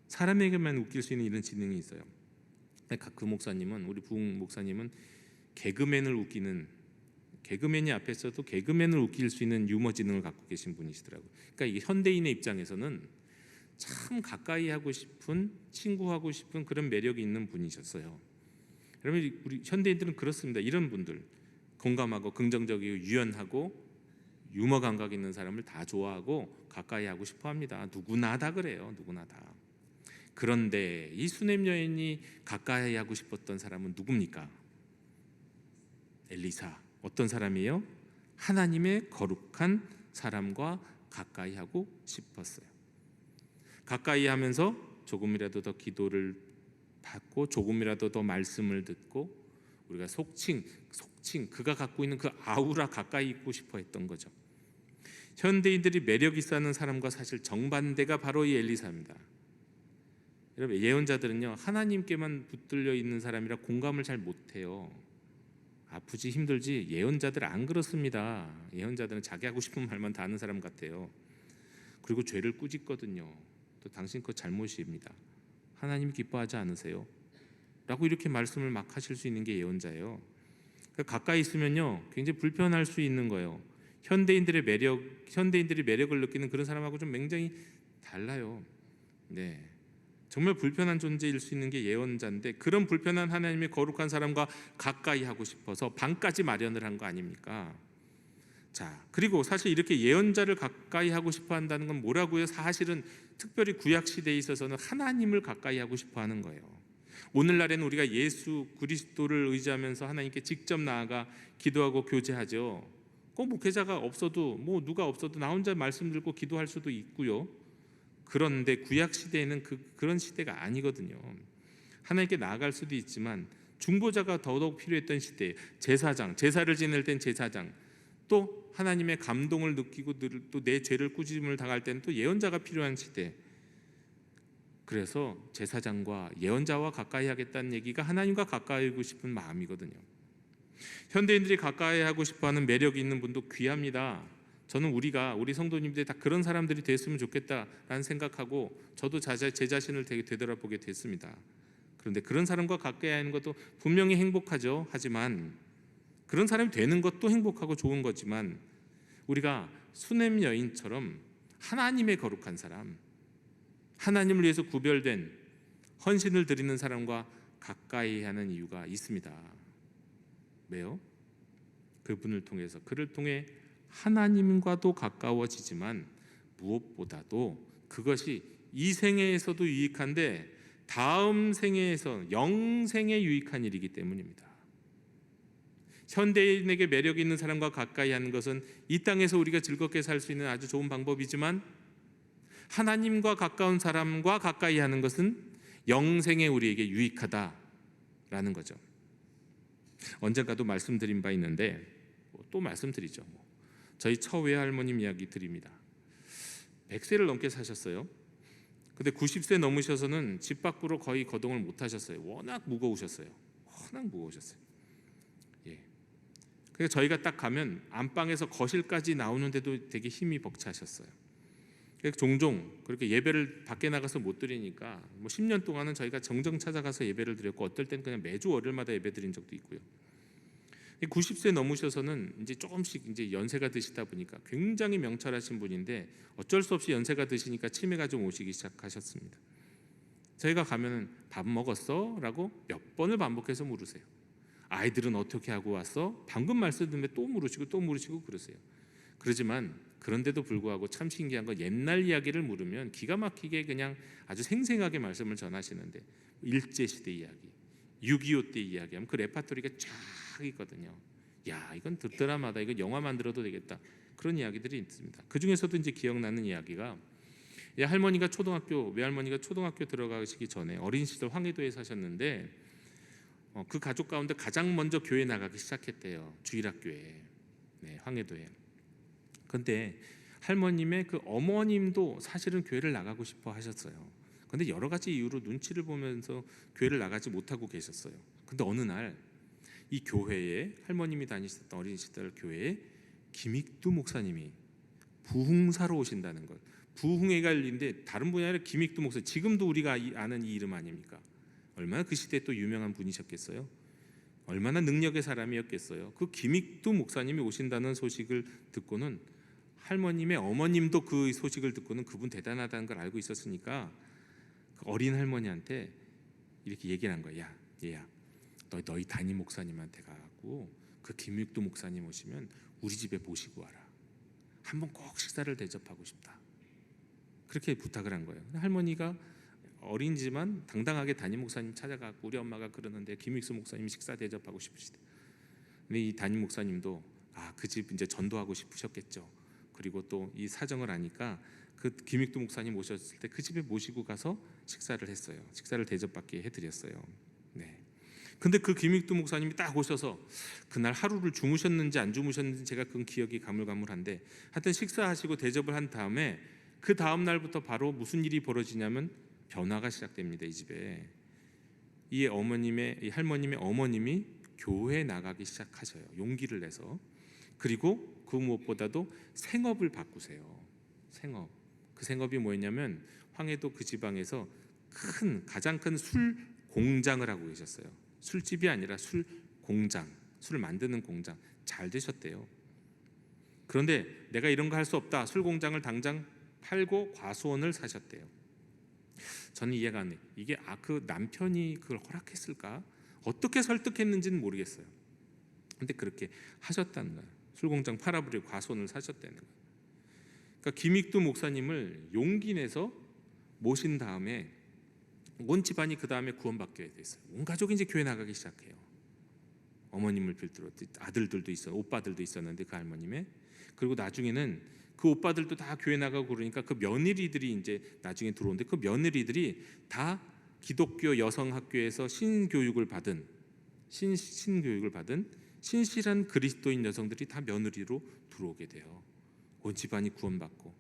사람에게만 웃길 수 있는 이런 지능이 있어요. 그 목사님은, 우리 부흥 목사님은 개그맨이 앞에서도 개그맨을 웃길 수 있는 유머 지능을 갖고 계신 분이시더라고요. 그러니까 이게 현대인의 입장에서는 참 가까이 하고 싶은, 친구하고 싶은 그런 매력이 있는 분이셨어요. 여러분, 우리 현대인들은 그렇습니다. 이런 분들, 공감하고 긍정적이고 유연하고 유머 감각 있는 사람을 다 좋아하고 가까이 하고 싶어합니다. 누구나 다 그래요. 누구나 다. 그런데 이 수넴 여인이 가까이 하고 싶었던 사람은 누굽니까? 엘리사. 어떤 사람이에요? 하나님의 거룩한 사람과 가까이 하고 싶었어요. 가까이 하면서 조금이라도 더 기도를 받고 조금이라도 더 말씀을 듣고 우리가 속칭 그가 갖고 있는 그 아우라 가까이 있고 싶어 했던 거죠. 현대인들이 매력 있어 하는 사람과 사실 정반대가 바로 이 엘리사입니다. 여러분, 예언자들은요 하나님께만 붙들려 있는 사람이라 공감을 잘 못해요. 아프지 힘들지. 예언자들 안 그렇습니다. 예언자들은 자기 하고 싶은 말만 다 하는 사람 같아요. 그리고 죄를 꾸짖거든요. 또 당신 것 잘못입니다. 하나님 기뻐하지 않으세요? 라고 이렇게 말씀을 막 하실 수 있는 게 예언자예요. 그러니까 가까이 있으면요 굉장히 불편할 수 있는 거예요. 현대인들이 매력을 느끼는 그런 사람하고 좀 굉장히 달라요. 네, 정말 불편한 존재일 수 있는 게 예언자인데, 그런 불편한 하나님의 거룩한 사람과 가까이 하고 싶어서 방까지 마련을 한 거 아닙니까? 자, 그리고 사실 이렇게 예언자를 가까이 하고 싶어 한다는 건 뭐라고요? 사실은 특별히 구약 시대에 있어서는 하나님을 가까이 하고 싶어 하는 거예요. 오늘날에는 우리가 예수 그리스도를 의지하면서 하나님께 직접 나아가 기도하고 교제하죠. 꼭 목회자가 없어도 뭐 누가 없어도 나 혼자 말씀 듣고 기도할 수도 있고요. 그런데 구약 시대에는 그런 시대가 아니거든요. 하나님께 나아갈 수도 있지만 중보자가 더더욱 필요했던 시대, 제사장, 제사를 지낼 땐 제사장, 또 하나님의 감동을 느끼고 또 내 죄를 꾸짖음을 당할 때는 또 예언자가 필요한 시대. 그래서 제사장과 예언자와 가까이 하겠다는 얘기가 하나님과 가까이 하고 싶은 마음이거든요. 현대인들이 가까이 하고 싶어하는 매력이 있는 분도 귀합니다. 저는 우리 성도님들이 다 그런 사람들이 됐으면 좋겠다라는 생각하고 저도 제 자신을 되게 되돌아보게 됐습니다. 그런데 그런 사람과 가까이 하는 것도 분명히 행복하죠. 하지만 그런 사람이 되는 것도 행복하고 좋은 거지만 우리가 수냄 여인처럼 하나님의 거룩한 사람, 하나님을 위해서 구별된 헌신을 드리는 사람과 가까이 하는 이유가 있습니다. 왜요? 그분을 통해서, 그를 통해 하나님과도 가까워지지만 무엇보다도 그것이 이 생애에서도 유익한데 다음 생애에서 영생에 유익한 일이기 때문입니다. 현대인에게 매력 있는 사람과 가까이 하는 것은 이 땅에서 우리가 즐겁게 살 수 있는 아주 좋은 방법이지만 하나님과 가까운 사람과 가까이 하는 것은 영생에 우리에게 유익하다라는 거죠. 언젠가도 말씀드린 바 있는데 또 말씀드리죠. 저희 처외할머님 이야기 드립니다. 100세를 넘게 사셨어요. 근데 90세 넘으셔서는 집 밖으로 거의 거동을 못 하셨어요. 워낙 무거우셨어요. 예. 그래서 저희가 딱 가면 안방에서 거실까지 나오는데도 되게 힘이 벅차셨어요. 그래서 종종 그렇게 예배를 밖에 나가서 못 드리니까 10년 동안은 저희가 정정 찾아가서 예배를 드렸고, 어떨 땐 그냥 매주 월요일마다 예배 드린 적도 있고요. 90세 넘으셔서는 이제 조금씩 이제 연세가 드시다 보니까 굉장히 명철하신 분인데 어쩔 수 없이 연세가 드시니까 치매가 좀 오시기 시작하셨습니다. 저희가 가면은 밥 먹었어? 라고 몇 번을 반복해서 물으세요. 아이들은 어떻게 하고 왔어? 방금 말씀 듣는데 또 물으시고 그러세요. 그러지만 그런데도 불구하고 참 신기한 건 옛날 이야기를 물으면 기가 막히게 그냥 아주 생생하게 말씀을 전하시는데, 일제시대 이야기, 6.25 때 이야기하면 그 레파토리가 쫙 있거든요. 야, 이건 드라마다, 이건 영화 만들어도 되겠다, 그런 이야기들이 있습니다. 그 중에서도 이제 기억나는 이야기가, 외할머니가 초등학교 들어가시기 전에 어린 시절 황해도에 사셨는데 그 가족 가운데 가장 먼저 교회 나가기 시작했대요. 주일학교에, 황해도에. 근데 할머님의 그 어머님도 사실은 교회를 나가고 싶어 하셨어요. 근데 여러 가지 이유로 눈치를 보면서 교회를 나가지 못하고 계셨어요. 근데 어느 날 이 교회에, 할머님이 다니셨던 어린 시절 교회에 김익두 목사님이 부흥사로 오신다는 것. 부흥회가 열린데 다른 분이 아니라 김익두 목사, 지금도 우리가 아는 이 이름 아닙니까? 얼마나 그 시대에 또 유명한 분이셨겠어요? 얼마나 능력의 사람이었겠어요? 그 김익두 목사님이 오신다는 소식을 듣고는, 할머님의 어머님도 그 소식을 듣고는 그분 대단하다는 걸 알고 있었으니까 그 어린 할머니한테 이렇게 얘기를 한 거야. 야, 얘야, 너희 담임 목사님한테 가고 그 김익두 목사님 오시면 우리 집에 모시고 와라. 한번 꼭 식사를 대접하고 싶다. 그렇게 부탁을 한 거예요. 할머니가 어린지만 당당하게 담임 목사님 찾아가고, 우리 엄마가 그러는데 김익수 목사님 식사 대접하고 싶으시대. 근데 이 담임 목사님도 그 집 이제 전도하고 싶으셨겠죠. 그리고 또 이 사정을 아니까 그 김익두 목사님 오셨을 때 그 집에 모시고 가서 식사를 했어요. 식사를 대접받게 해드렸어요. 네. 근데 그 김익두 목사님이 딱 오셔서 그날 하루를 주무셨는지 안 주무셨는지 제가 그건 기억이 가물가물한데, 하여튼 식사하시고 대접을 한 다음에 그 다음 날부터 바로 무슨 일이 벌어지냐면 변화가 시작됩니다. 이 집에 이 할머님의 어머님이 교회에 나가기 시작하셔요. 용기를 내서. 그리고 그 무엇보다도 생업을 바꾸세요. 생업. 그 생업이 뭐였냐면 황해도 그 지방에서 가장 큰 술 공장을 하고 계셨어요. 술집이 아니라 술 공장, 술을 만드는 공장. 잘 되셨대요. 그런데 내가 이런 거 할 수 없다. 술 공장을 당장 팔고 과수원을 사셨대요. 저는 이해가 안 돼요. 이게 그 남편이 그걸 허락했을까? 어떻게 설득했는지는 모르겠어요. 근데 그렇게 하셨다는 거예요. 술 공장 팔아버리고 과수원을 사셨다는 거예요. 그러니까 김익두 목사님을 용기 내서 모신 다음에 온 집안이 그 다음에 구원받게 됐어요. 온 가족이 이제 교회 나가기 시작해요. 어머님을 필두로 아들들도 있어, 오빠들도 있었는데 그 할머님의. 그리고 나중에는 그 오빠들도 다 교회 나가고 그러니까 그 며느리들이 이제 나중에 들어오는데 그 며느리들이 다 기독교 여성 학교에서 신교육을 받은 신실한 그리스도인 여성들이 다 며느리로 들어오게 돼요. 온 집안이 구원받고.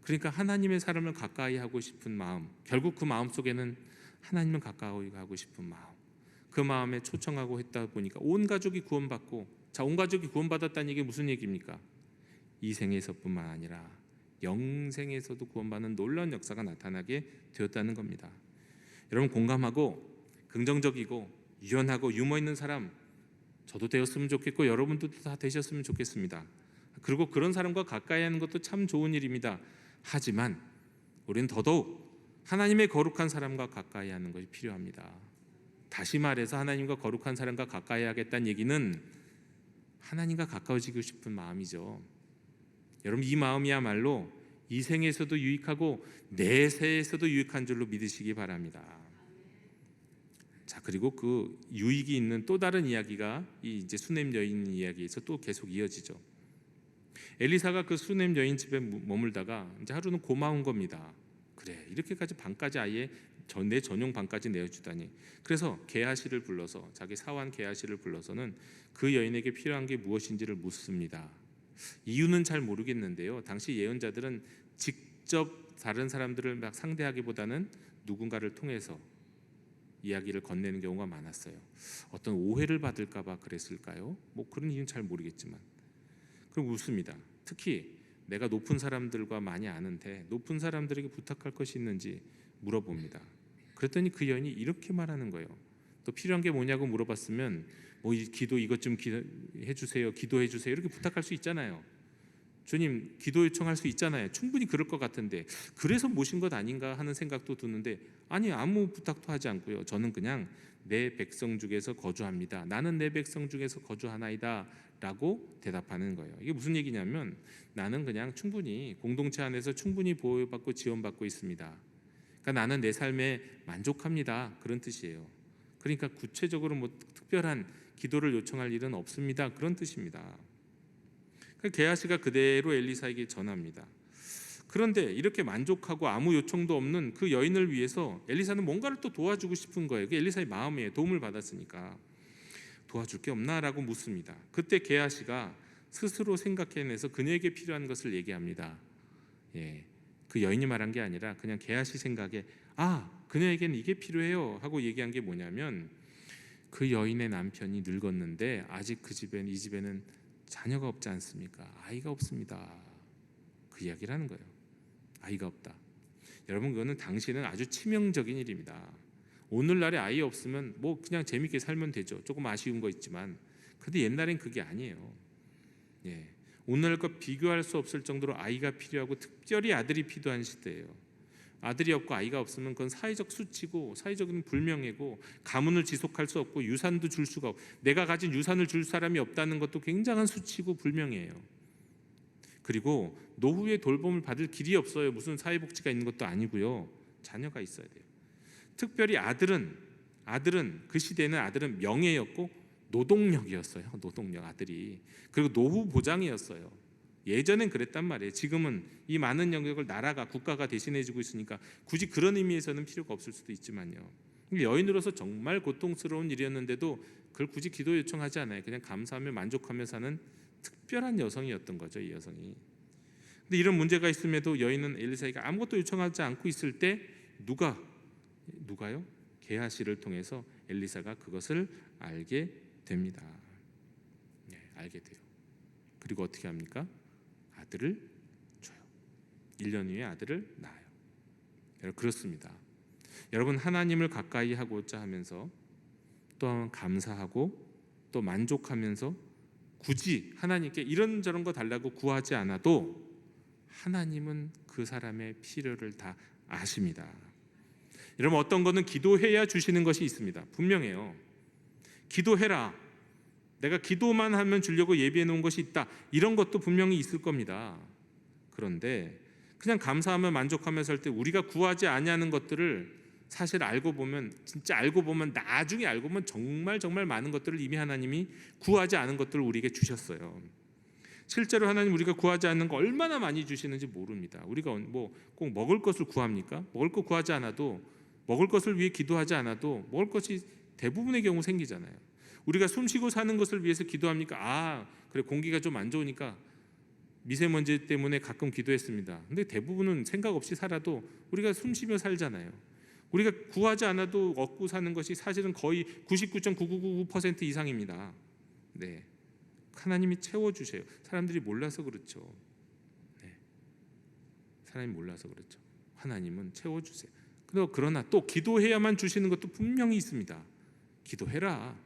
그러니까 하나님의 사람을 가까이 하고 싶은 마음, 결국 그 마음 속에는 하나님을 가까이 하고 싶은 마음, 그 마음에 초청하고 했다 보니까 온 가족이 구원받고. 자, 온 가족이 구원받았다는 얘기 무슨 얘기입니까? 이 생에서뿐만 아니라 영생에서도 구원받는 놀라운 역사가 나타나게 되었다는 겁니다. 여러분, 공감하고 긍정적이고 유연하고 유머 있는 사람 저도 되었으면 좋겠고 여러분도 다 되셨으면 좋겠습니다. 그리고 그런 사람과 가까이 하는 것도 참 좋은 일입니다. 하지만 우리는 더더욱 하나님의 거룩한 사람과 가까이 하는 것이 필요합니다. 다시 말해서 하나님과 거룩한 사람과 가까이 하겠다는 얘기는 하나님과 가까워지고 싶은 마음이죠. 여러분, 이 마음이야말로 이 생에서도 유익하고 내세에서도 유익한 줄로 믿으시기 바랍니다. 자, 그리고 그 유익이 있는 또 다른 이야기가 이 이제 수넴 여인 이야기에서 또 계속 이어지죠. 엘리사가 그 수넴 여인 집에 머물다가 이제 하루는 고마운 겁니다. 그래, 이렇게까지 방까지 아예 내 전용 방까지 내어주다니. 그래서 게하시를 불러서, 자기 사환 게하시를 불러서는 그 여인에게 필요한 게 무엇인지를 묻습니다. 이유는 잘 모르겠는데요, 당시 예언자들은 직접 다른 사람들을 막 상대하기보다는 누군가를 통해서 이야기를 건네는 경우가 많았어요. 어떤 오해를 받을까 봐 그랬을까요? 뭐 그런 이유는 잘 모르겠지만. 그럼 묻습니다. 특히 내가 높은 사람들과 많이 아는데 높은 사람들에게 부탁할 것이 있는지 물어봅니다. 그랬더니 그 여인이 이렇게 말하는 거예요. 또 필요한 게 뭐냐고 물어봤으면 뭐 기도 이것 좀 해주세요, 기도해 주세요 이렇게 부탁할 수 있잖아요. 주님, 기도 요청할 수 있잖아요. 충분히 그럴 것 같은데 그래서 모신 것 아닌가 하는 생각도 드는데, 아니, 아무 부탁도 하지 않고요, 저는 그냥 내 백성 중에서 거주합니다, 나는 내 백성 중에서 거주하나이다 라고 대답하는 거예요. 이게 무슨 얘기냐면 나는 그냥 충분히 공동체 안에서 충분히 보호받고 지원받고 있습니다. 그러니까 나는 내 삶에 만족합니다, 그런 뜻이에요. 그러니까 구체적으로 뭐 특별한 기도를 요청할 일은 없습니다, 그런 뜻입니다. 게하시가 그대로 엘리사에게 전합니다. 그런데 이렇게 만족하고 아무 요청도 없는 그 여인을 위해서 엘리사는 뭔가를 또 도와주고 싶은 거예요. 그게 엘리사의 마음이에요. 도움을 받았으니까. 도와줄 게 없나라고 묻습니다. 그때 게하시가 스스로 생각해내서 그녀에게 필요한 것을 얘기합니다. 그 여인이 말한 게 아니라 그냥 게하시 생각에 그녀에게는 이게 필요해요 하고 얘기한 게 뭐냐면, 그 여인의 남편이 늙었는데 아직 이 집에는 자녀가 없지 않습니까? 아이가 없습니다. 그 이야기를 하는 거예요. 아이가 없다. 여러분, 그거는 당시에는 아주 치명적인 일입니다. 오늘날에 아이 없으면 뭐 그냥 재밌게 살면 되죠. 조금 아쉬운 거 있지만. 근데 옛날엔 그게 아니에요. 오늘날과 비교할 수 없을 정도로 아이가 필요하고 특별히 아들이 필요한 시대예요. 아들이 없고 아이가 없으면 그건 사회적 수치고 사회적인 불명예고 가문을 지속할 수 없고 유산도 줄 수가 없고, 내가 가진 유산을 줄 사람이 없다는 것도 굉장한 수치고 불명예예요. 그리고 노후에 돌봄을 받을 길이 없어요. 무슨 사회복지가 있는 것도 아니고요. 자녀가 있어야 돼요. 특별히 아들은 그 시대에는 아들은 명예였고 노동력이었어요. 노동력, 아들이. 그리고 노후 보장이었어요. 예전엔 그랬단 말이에요. 지금은 이 많은 영역을 나라가, 국가가 대신해주고 있으니까 굳이 그런 의미에서는 필요가 없을 수도 있지만요. 여인으로서 정말 고통스러운 일이었는데도 그걸 굳이 기도 요청하지 않아요. 그냥 감사하며 만족하며 사는 특별한 여성이었던 거죠, 이 여성이. 근데 이런 문제가 있음에도 여인은 엘리사에게 아무것도 요청하지 않고 있을 때 누가요? 게하시를 통해서 엘리사가 그것을 알게 됩니다. 알게 돼요. 그리고 어떻게 합니까? 아들을 줘요. 1년 후에 아들을 낳아요. 여러분, 그렇습니다. 여러분, 하나님을 가까이 하고자 하면서 또 감사하고 또 만족하면서 굳이 하나님께 이런저런 거 달라고 구하지 않아도 하나님은 그 사람의 필요를 다 아십니다. 여러분, 어떤 거는 기도해야 주시는 것이 있습니다. 분명해요. 기도해라. 내가 기도만 하면 주려고 예비해 놓은 것이 있다. 이런 것도 분명히 있을 겁니다. 그런데 그냥 감사하며 만족하면서 할 때 우리가 구하지 아니하는 것들을 사실 알고 보면, 진짜 알고 보면, 나중에 알고 보면 정말 많은 것들을 이미 하나님이 구하지 않은 것들을 우리에게 주셨어요. 실제로 하나님 우리가 구하지 않는 거 얼마나 많이 주시는지 모릅니다. 우리가 뭐 꼭 먹을 것을 구합니까? 먹을 거 구하지 않아도, 먹을 것을 위해 기도하지 않아도 먹을 것이 대부분의 경우 생기잖아요. 우리가 숨쉬고 사는 것을 위해서 기도합니까? 그래, 공기가 좀 안 좋으니까 미세먼지 때문에 가끔 기도했습니다. 근데 대부분은 생각 없이 살아도 우리가 숨쉬며 살잖아요. 우리가 구하지 않아도 얻고 사는 것이 사실은 거의 99.9999% 이상입니다. 네, 하나님이 채워주세요. 사람들이 몰라서 그렇죠. 네, 사람이 몰라서 그렇죠. 하나님은 채워주세요. 그러나 또 기도해야만 주시는 것도 분명히 있습니다. 기도해라.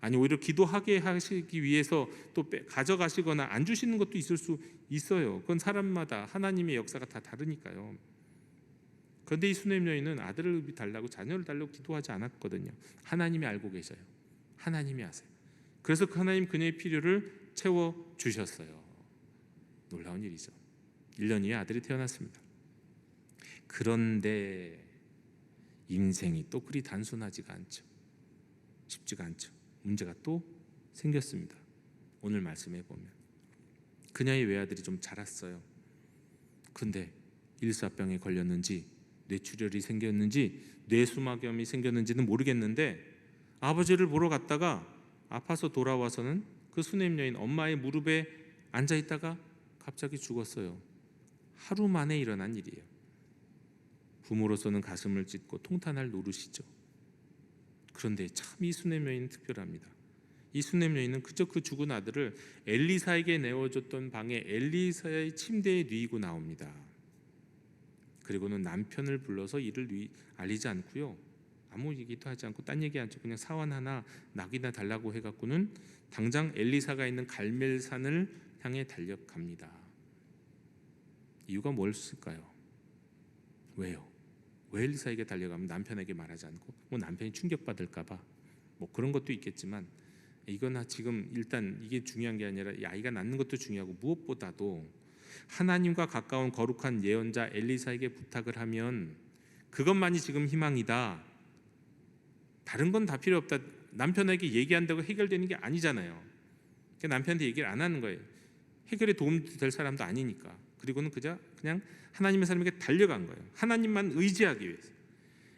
아니, 오히려 기도하게 하시기 위해서 또 가져가시거나 안 주시는 것도 있을 수 있어요. 그건 사람마다 하나님의 역사가 다 다르니까요. 그런데 이 수넴 여인은 아들을 달라고, 자녀를 달라고 기도하지 않았거든요. 하나님이 알고 계셔요. 하나님이 아세요. 그래서 하나님 그녀의 필요를 채워주셨어요. 놀라운 일이죠. 1년 후에 아들이 태어났습니다. 그런데 인생이 또 그리 단순하지가 않죠. 쉽지가 않죠. 문제가 또 생겼습니다. 오늘 말씀해 보면 그녀의 외아들이 좀 자랐어요. 근데 일사병에 걸렸는지 뇌출혈이 생겼는지 뇌수막염이 생겼는지는 모르겠는데 아버지를 보러 갔다가 아파서 돌아와서는 그 수넴 여인 엄마의 무릎에 앉아 있다가 갑자기 죽었어요. 하루 만에 일어난 일이에요. 부모로서는 가슴을 찢고 통탄할 노릇이죠. 그런데 참 이 수넴 여인은 특별합니다. 이 수넴 여인은 그저 그 죽은 아들을 엘리사에게 내어줬던 방에 엘리사의 침대에 누이고 나옵니다. 그리고는 남편을 불러서 이를 알리지 않고요, 아무 얘기도 하지 않고 딴 얘기 하지, 그냥 사원 하나 낙이나 달라고 해갖고는 당장 엘리사가 있는 갈멜산을 향해 달려갑니다. 이유가 뭘까요? 왜요? 왜 엘리사에게 달려가면 남편에게 말하지 않고, 뭐 남편이 충격받을까봐 뭐 그런 것도 있겠지만, 이건 지금 일단 이게 중요한 게 아니라 이 아이가 낳는 것도 중요하고, 무엇보다도 하나님과 가까운 거룩한 예언자 엘리사에게 부탁을 하면 그것만이 지금 희망이다. 다른 건 다 필요 없다. 남편에게 얘기한다고 해결되는 게 아니잖아요. 남편한테 얘기를 안 하는 거예요. 해결에 도움될 사람도 아니니까. 그리고는 그냥 하나님의 사람에게 달려간 거예요. 하나님만 의지하기 위해서,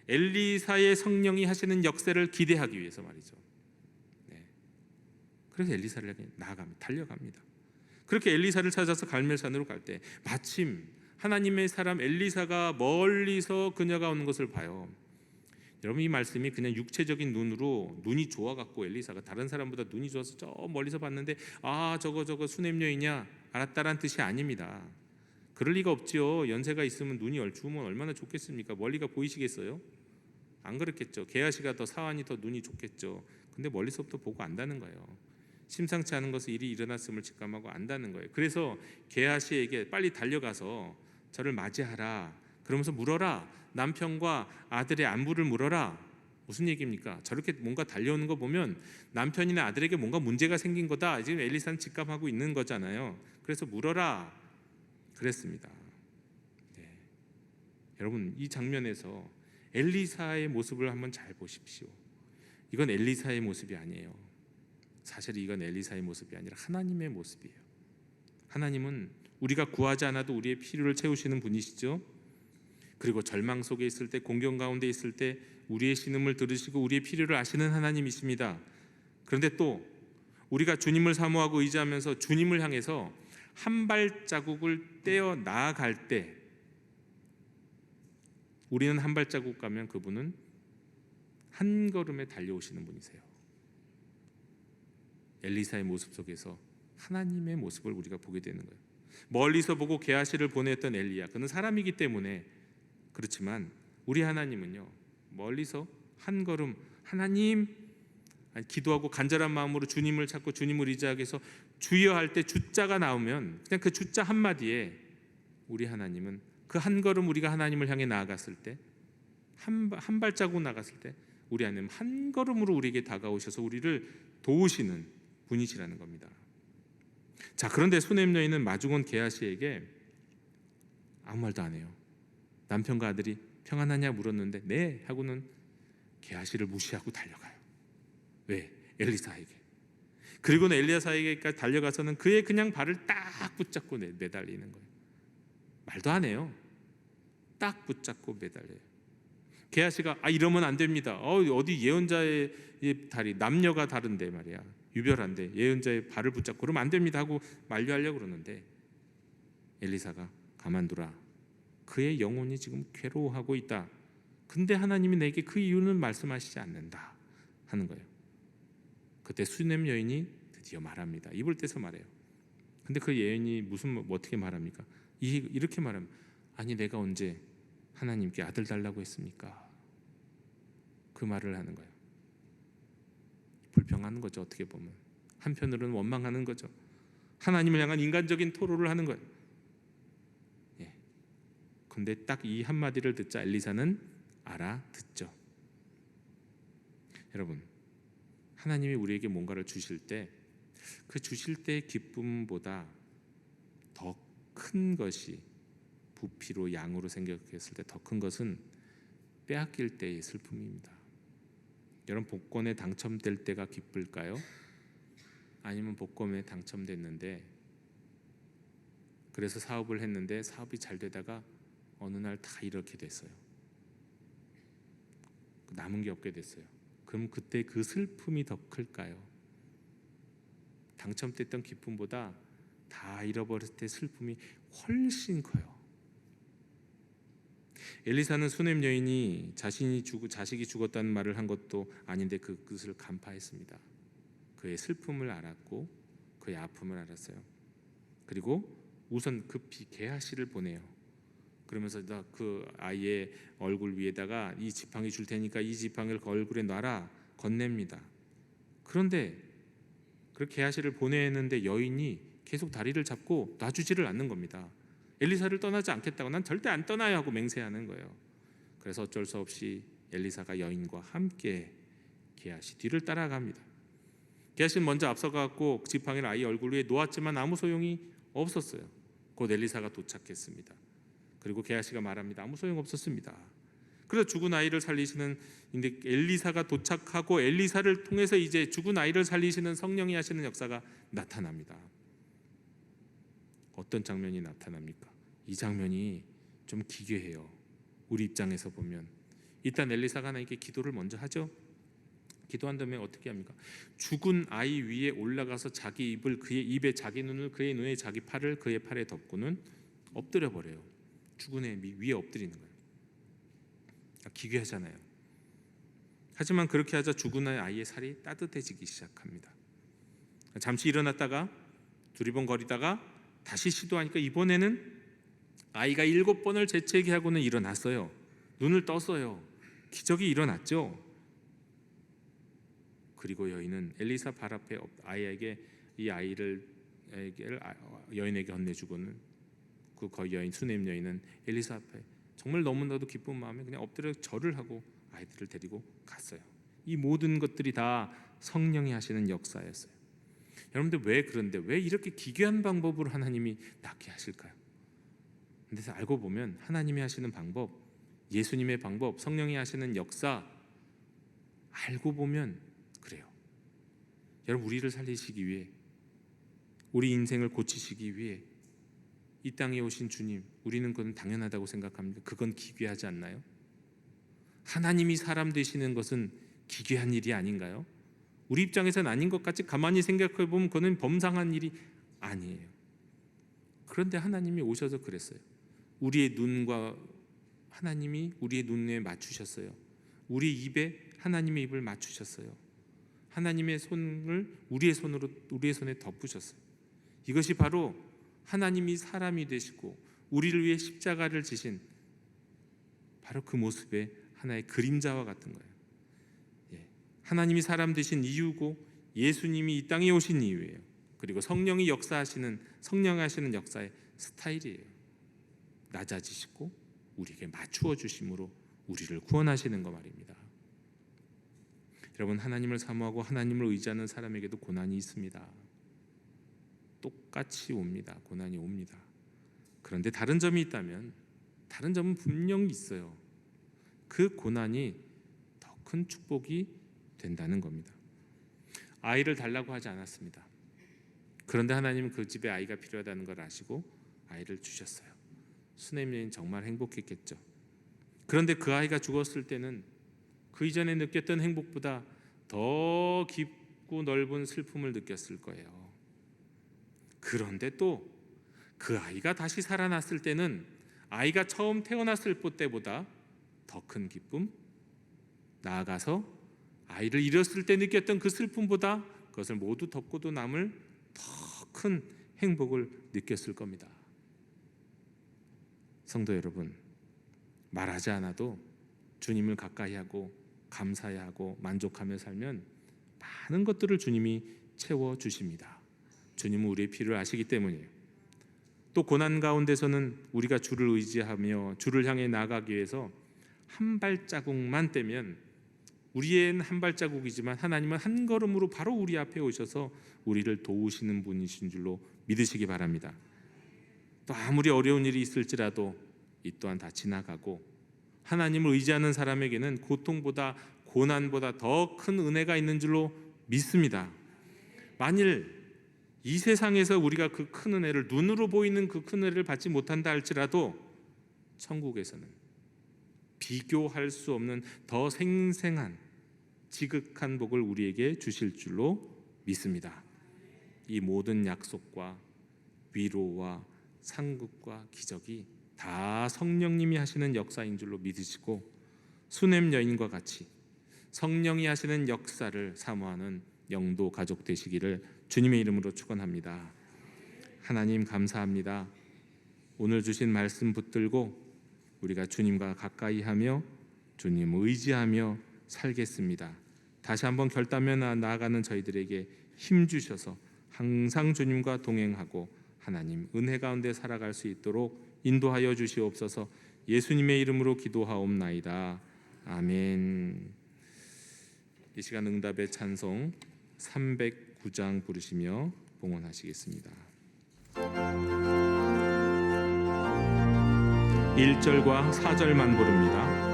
엘리사의 성령이 하시는 역사를 기대하기 위해서 말이죠. 네. 그래서 엘리사를 향해 나아갑니다. 달려갑니다. 그렇게 엘리사를 찾아서 갈멜산으로 갈 때 마침 하나님의 사람 엘리사가 멀리서 그녀가 오는 것을 봐요. 여러분, 이 말씀이 그냥 육체적인 눈으로 눈이 좋아갖고 엘리사가 다른 사람보다 눈이 좋아서 저 멀리서 봤는데 저거 수넴 여인이냐 알았다란 뜻이 아닙니다. 그럴 리가 없지요. 연세가 있으면 눈이 좋으면 얼마나 좋겠습니까? 멀리가 보이시겠어요? 안 그렇겠죠. 게하시가 더 사환이 더 눈이 좋겠죠. 근데 멀리서부터 보고 안다는 거예요. 심상치 않은 것을 일이 일어났음을 직감하고 안다는 거예요. 그래서 게하시에게 빨리 달려가서 저를 맞이하라. 그러면서 물어라. 남편과 아들의 안부를 물어라. 무슨 얘기입니까? 저렇게 뭔가 달려오는 거 보면 남편이나 아들에게 뭔가 문제가 생긴 거다. 지금 엘리사는 직감하고 있는 거잖아요. 그래서 물어라. 그랬습니다. 네. 여러분, 이 장면에서 엘리사의 모습을 한번 잘 보십시오. 이건 엘리사의 모습이 아니에요. 사실 이건 엘리사의 모습이 아니라 하나님의 모습이에요. 하나님은 우리가 구하지 않아도 우리의 필요를 채우시는 분이시죠. 그리고 절망 속에 있을 때, 공경 가운데 있을 때 우리의 신음을 들으시고 우리의 필요를 아시는 하나님이십니다. 그런데 또 우리가 주님을 사모하고 의지하면서 주님을 향해서 한 발자국을 떼어 나아갈 때 우리는 한 발자국 가면 그분은 한 걸음에 달려오시는 분이세요. 엘리사의 모습 속에서 하나님의 모습을 우리가 보게 되는 거예요. 멀리서 보고 게하시를 보냈던 엘리야, 그는 사람이기 때문에 그렇지만 우리 하나님은요, 멀리서 한 걸음 하나님, 기도하고 간절한 마음으로 주님을 찾고 주님을 의지하기 위해서 주여 할 때 주자가 나오면 그냥 그 주자 한마디에 우리 하나님은 그 한 걸음 우리가 하나님을 향해 나아갔을 때, 한 발자국 나갔을 때 우리 하나님 한 걸음으로 우리에게 다가오셔서 우리를 도우시는 분이시라는 겁니다. 자, 그런데 수넴 여인은 마중 온 게하시에게 아무 말도 안 해요. 남편과 아들이 평안하냐 물었는데 네 하고는 게하시를 무시하고 달려가요. 왜? 엘리사에게. 그리고는 엘리야사에게까지 달려가서는 그의 그냥 발을 딱 붙잡고 매달리는 거예요. 말도 안 해요. 딱 붙잡고 매달려요. 게하시가 이러면 안 됩니다. 어디 예언자의 다리, 남녀가 다른데 말이야, 유별한데 예언자의 발을 붙잡고 그러면 안 됩니다 하고 만류하려고 그러는데 엘리사가 가만두라, 그의 영혼이 지금 괴로워하고 있다. 근데 하나님이 내게 그 이유는 말씀하시지 않는다 하는 거예요. 그때 수넴 여인이 드디어 말합니다. 입을 떼서 말해요. 근데 그 예언이 어떻게 말합니까? 이렇게 말합니다. 아니 내가 언제 하나님께 아들 달라고 했습니까? 그 말을 하는 거예요. 불평하는 거죠. 어떻게 보면 한편으로는 원망하는 거죠. 하나님을 향한 인간적인 토로를 하는 거예요. 근데 딱 이 한마디를 듣자 엘리사는 알아듣죠. 여러분, 하나님이 우리에게 뭔가를 주실 때 그 주실 때의 기쁨보다 더 큰 것이, 부피로 양으로 생각했을 때 더 큰 것은 빼앗길 때의 슬픔입니다. 여러분, 복권에 당첨될 때가 기쁠까요? 아니면 복권에 당첨됐는데 그래서 사업을 했는데 사업이 잘 되다가 어느 날 다 이렇게 됐어요. 남은 게 없게 됐어요. 그럼 그때 그 슬픔이 더 클까요? 당첨됐던 기쁨보다 다 잃어버렸을 때 슬픔이 훨씬 커요. 엘리사는 수넴 여인이 자식이 죽었다는 말을 한 것도 아닌데 그것을 간파했습니다. 그의 슬픔을 알았고 그의 아픔을 알았어요. 그리고 우선 급히 게하시를 보내요. 그러면서 그 아이의 얼굴 위에다가 이 지팡이 줄 테니까 이 지팡이를 그 얼굴에 놔라 건넵니다. 그런데 그렇게 게하시를 보내는데 여인이 계속 다리를 잡고 놔주지를 않는 겁니다. 엘리사를 떠나지 않겠다고, 난 절대 안 떠나요 하고 맹세하는 거예요. 그래서 어쩔 수 없이 엘리사가 여인과 함께 게하시 뒤를 따라갑니다. 게하시는 먼저 앞서가고 지팡이를 아이 얼굴 위에 놓았지만 아무 소용이 없었어요. 곧 엘리사가 도착했습니다. 그리고 게하시가 말합니다. 아무 소용 없었습니다. 그래서 죽은 아이를 살리시는, 근데 엘리사가 도착하고 엘리사를 통해서 이제 죽은 아이를 살리시는 성령이 하시는 역사가 나타납니다. 어떤 장면이 나타납니까? 이 장면이 좀 기괴해요. 우리 입장에서 보면 일단 엘리사가 하나님께 기도를 먼저 하죠. 기도한 다음에 어떻게 합니까? 죽은 아이 위에 올라가서 자기 입을 그의 입에, 자기 눈을 그의 눈에, 자기 팔을 그의 팔에 덮고는 엎드려 버려요. 죽은 애 위에 엎드리는 거예요. 기괴하잖아요. 하지만 그렇게 하자 죽은 아이의 살이 따뜻해지기 시작합니다. 잠시 일어났다가 두리번거리다가 다시 시도하니까 이번에는 아이가 7번을 재채기 하고는 일어났어요. 눈을 떴어요. 기적이 일어났죠. 그리고 여인은 엘리사 발 앞에 아이에게 이 아이를 여인에게 건네주고는 그 여인 수넴 여인은 엘리사 앞에 정말 너무나도 기쁜 마음에 그냥 엎드려 절을 하고 아이들을 데리고 갔어요. 이 모든 것들이 다 성령이 하시는 역사였어요. 여러분들 왜 이렇게 기괴한 방법으로 하나님이 낫게 하실까요? 근데 알고 보면 하나님이 하시는 방법, 예수님의 방법, 성령이 하시는 역사 알고 보면 그래요. 여러분, 우리를 살리시기 위해, 우리 인생을 고치시기 위해 이 땅에 오신 주님, 우리는 그건 당연하다고 생각합니다. 그건 기괴하지 않나요? 하나님이 사람 되시는 것은 기괴한 일이 아닌가요? 우리 입장에서는 아닌 것 같이 가만히 생각해 보면 그건 범상한 일이 아니에요. 그런데 하나님이 오셔서 그랬어요. 우리의 눈과 하나님이 우리의 눈에 맞추셨어요. 우리 입에 하나님의 입을 맞추셨어요. 하나님의 손을 우리의 손에 덮으셨어요. 이것이 바로 하나님이 사람이 되시고 우리를 위해 십자가를 지신 바로 그 모습의 하나의 그림자와 같은 거예요. 하나님이 사람 되신 이유고 예수님이 이 땅에 오신 이유예요. 그리고 성령이 성령하시는 역사의 스타일이에요. 낮아지시고 우리에게 맞추어 주심으로 우리를 구원하시는 거 말입니다. 여러분, 하나님을 사모하고 하나님을 의지하는 사람에게도 고난이 있습니다. 똑같이 옵니다. 고난이 옵니다. 그런데 다른 점이 있다면, 다른 점은 분명히 있어요. 그 고난이 더 큰 축복이 된다는 겁니다. 아이를 달라고 하지 않았습니다. 그런데 하나님은 그 집에 아이가 필요하다는 걸 아시고 아이를 주셨어요. 수넴 여인 정말 행복했겠죠. 그런데 그 아이가 죽었을 때는 그 이전에 느꼈던 행복보다 더 깊고 넓은 슬픔을 느꼈을 거예요. 그런데 또 그 아이가 다시 살아났을 때는 아이가 처음 태어났을 때보다 더 큰 기쁨, 나아가서 아이를 잃었을 때 느꼈던 그 슬픔보다 그것을 모두 덮고도 남을 더 큰 행복을 느꼈을 겁니다. 성도 여러분, 말하지 않아도 주님을 가까이 하고 감사해하고 만족하며 살면 많은 것들을 주님이 채워주십니다. 주님은 우리의 필요를 아시기 때문이에요. 또 고난 가운데서는 우리가 주를 의지하며 주를 향해 나아가기 위해서 한 발자국만 떼면 우리의 한 발자국이지만 하나님은 한 걸음으로 바로 우리 앞에 오셔서 우리를 도우시는 분이신 줄로 믿으시기 바랍니다. 또 아무리 어려운 일이 있을지라도 이 또한 다 지나가고 하나님을 의지하는 사람에게는 고통보다 고난보다 더 큰 은혜가 있는 줄로 믿습니다. 만일 이 세상에서 우리가 그 큰 은혜를 눈으로 보이는 그 큰 은혜를 받지 못한다 할지라도 천국에서는 비교할 수 없는 더 생생한 지극한 복을 우리에게 주실 줄로 믿습니다. 이 모든 약속과 위로와 상급과 기적이 다 성령님이 하시는 역사인 줄로 믿으시고 수넴 여인과 같이 성령이 하시는 역사를 사모하는 영도 가족 되시기를 주님의 이름으로 축원합니다. 하나님 감사합니다. 오늘 주신 말씀 붙들고 우리가 주님과 가까이 하며 주님 의지하며 살겠습니다. 다시 한번 결단하며 나아가는 저희들에게 힘 주셔서 항상 주님과 동행하고 하나님 은혜 가운데 살아갈 수 있도록 인도하여 주시옵소서. 예수님의 이름으로 기도하옵나이다. 아멘. 이 시간 응답의 찬송 309장 부르시며 봉헌하시겠습니다. 1절과 4절만 부릅니다.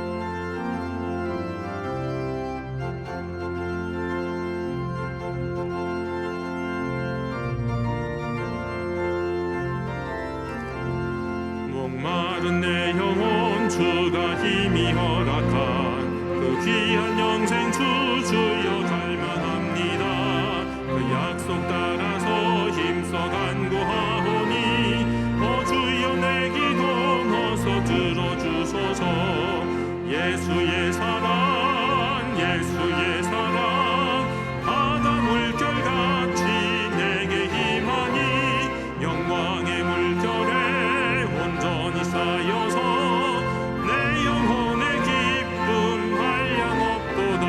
목마른 내 영혼 주가 힘이 허락한 그 귀한 영생 주여 갈망합니다. 그 약속 따라서 힘써 간구하오니 주여 내 기도 어서 들어주소서. 예수의 사랑 예수의 사랑 바다 물결같이 내게 힘하니 영광의 물결에 온전히 쌓여서 내 영혼의 기쁨 한량없도다.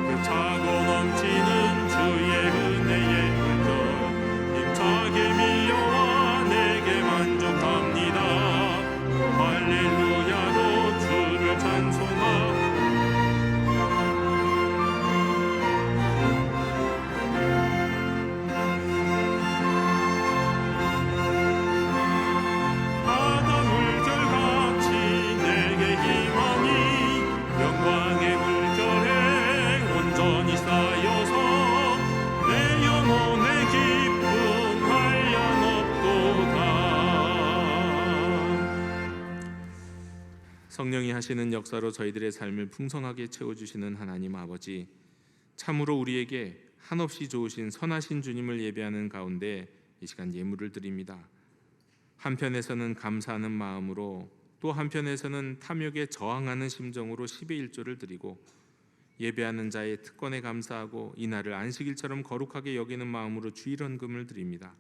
그 차고 넘치는 주의 은혜의 물결 힘차게 밀려와 내게 만족합니다. 할렐루야로 주를 찬송하고 바다 물결같이 내게 힘하니 영광의 물결에 온전히 쌓여서 내 영혼의 기쁨 한량없도다. 성령이 하시는 역사로 저희들의 삶을 풍성하게 채워주시는 하나님 아버지, 참으로 우리에게 한없이 좋으신 선하신 주님을 예배하는 가운데 이 시간 예물을 드립니다. 한편에서는 감사하는 마음으로 또 한편에서는 탐욕에 저항하는 심정으로 10의 1조를 드리고 예배하는 자의 특권에 감사하고 이날을 안식일처럼 거룩하게 여기는 마음으로 주일헌금을 드립니다.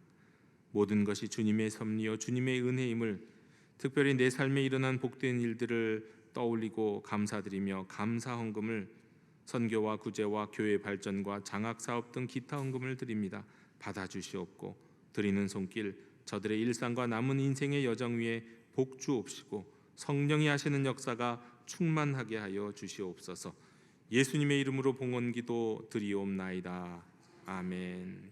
모든 것이 주님의 섭리요 주님의 은혜임을, 특별히 내 삶에 일어난 복된 일들을 떠올리고 감사드리며 감사헌금을 선교와 구제와 교회 발전과 장학사업 등 기타 헌금을 드립니다. 받아주시옵고 드리는 손길 저들의 일상과 남은 인생의 여정 위에 복 주옵시고 성령이 하시는 역사가 충만하게 하여 주시옵소서. 예수님의 이름으로 봉헌기도 드리옵나이다. 아멘.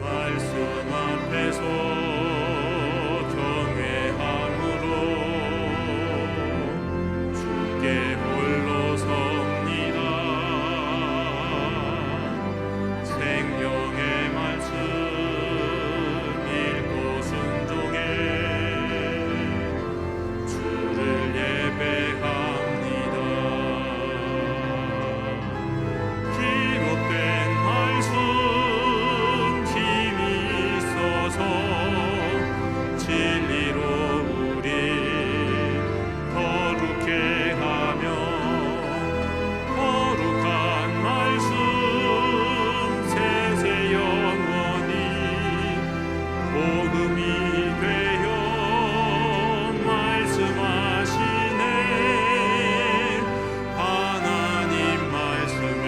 말씀 앞에서 경외함으로 주께 홀로 섭니다. 생명의 말씀 읽고 순종해 주를 예배합니다. 기록된 말씀 진리로 우리 거룩해 하며 거룩한 말씀 세세 영원히 복음이 되어 말씀하시네. 하나님 말씀에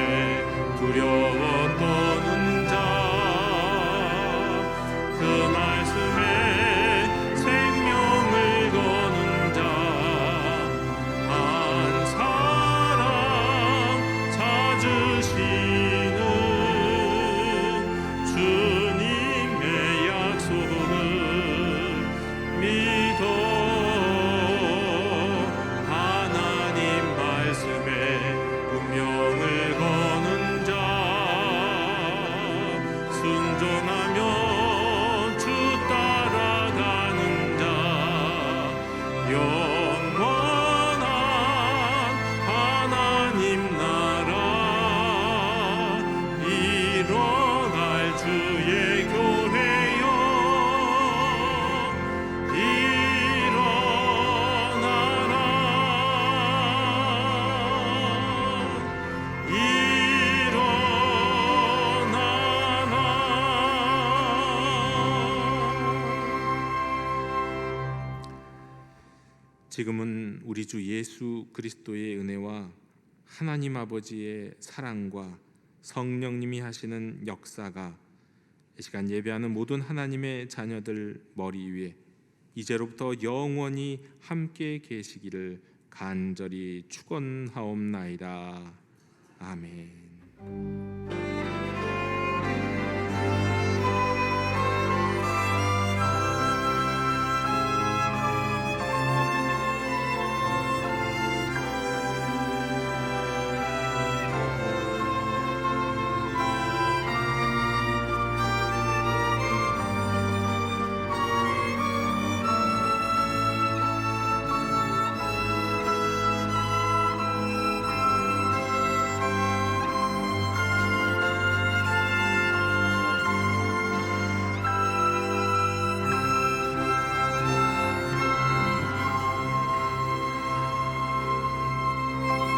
두려워 떠는 자 그 말씀에 생명을 거는 자 한 사람 찾으시는 주님의 약속을 믿어. 하나님 말씀에 운명을 거는 자 순종하며 주 따라가는 자 영원한 하나님 나라 일어날 주의 교회여 일어나라. 지금은 우리 주 예수 그리스도의 은혜와 하나님 아버지의 사랑과 성령님이 하시는 역사가 이 시간 예배하는 모든 하나님의 자녀들 머리 위에 이제로부터 영원히 함께 계시기를 간절히 축원하옵나이다. 아멘.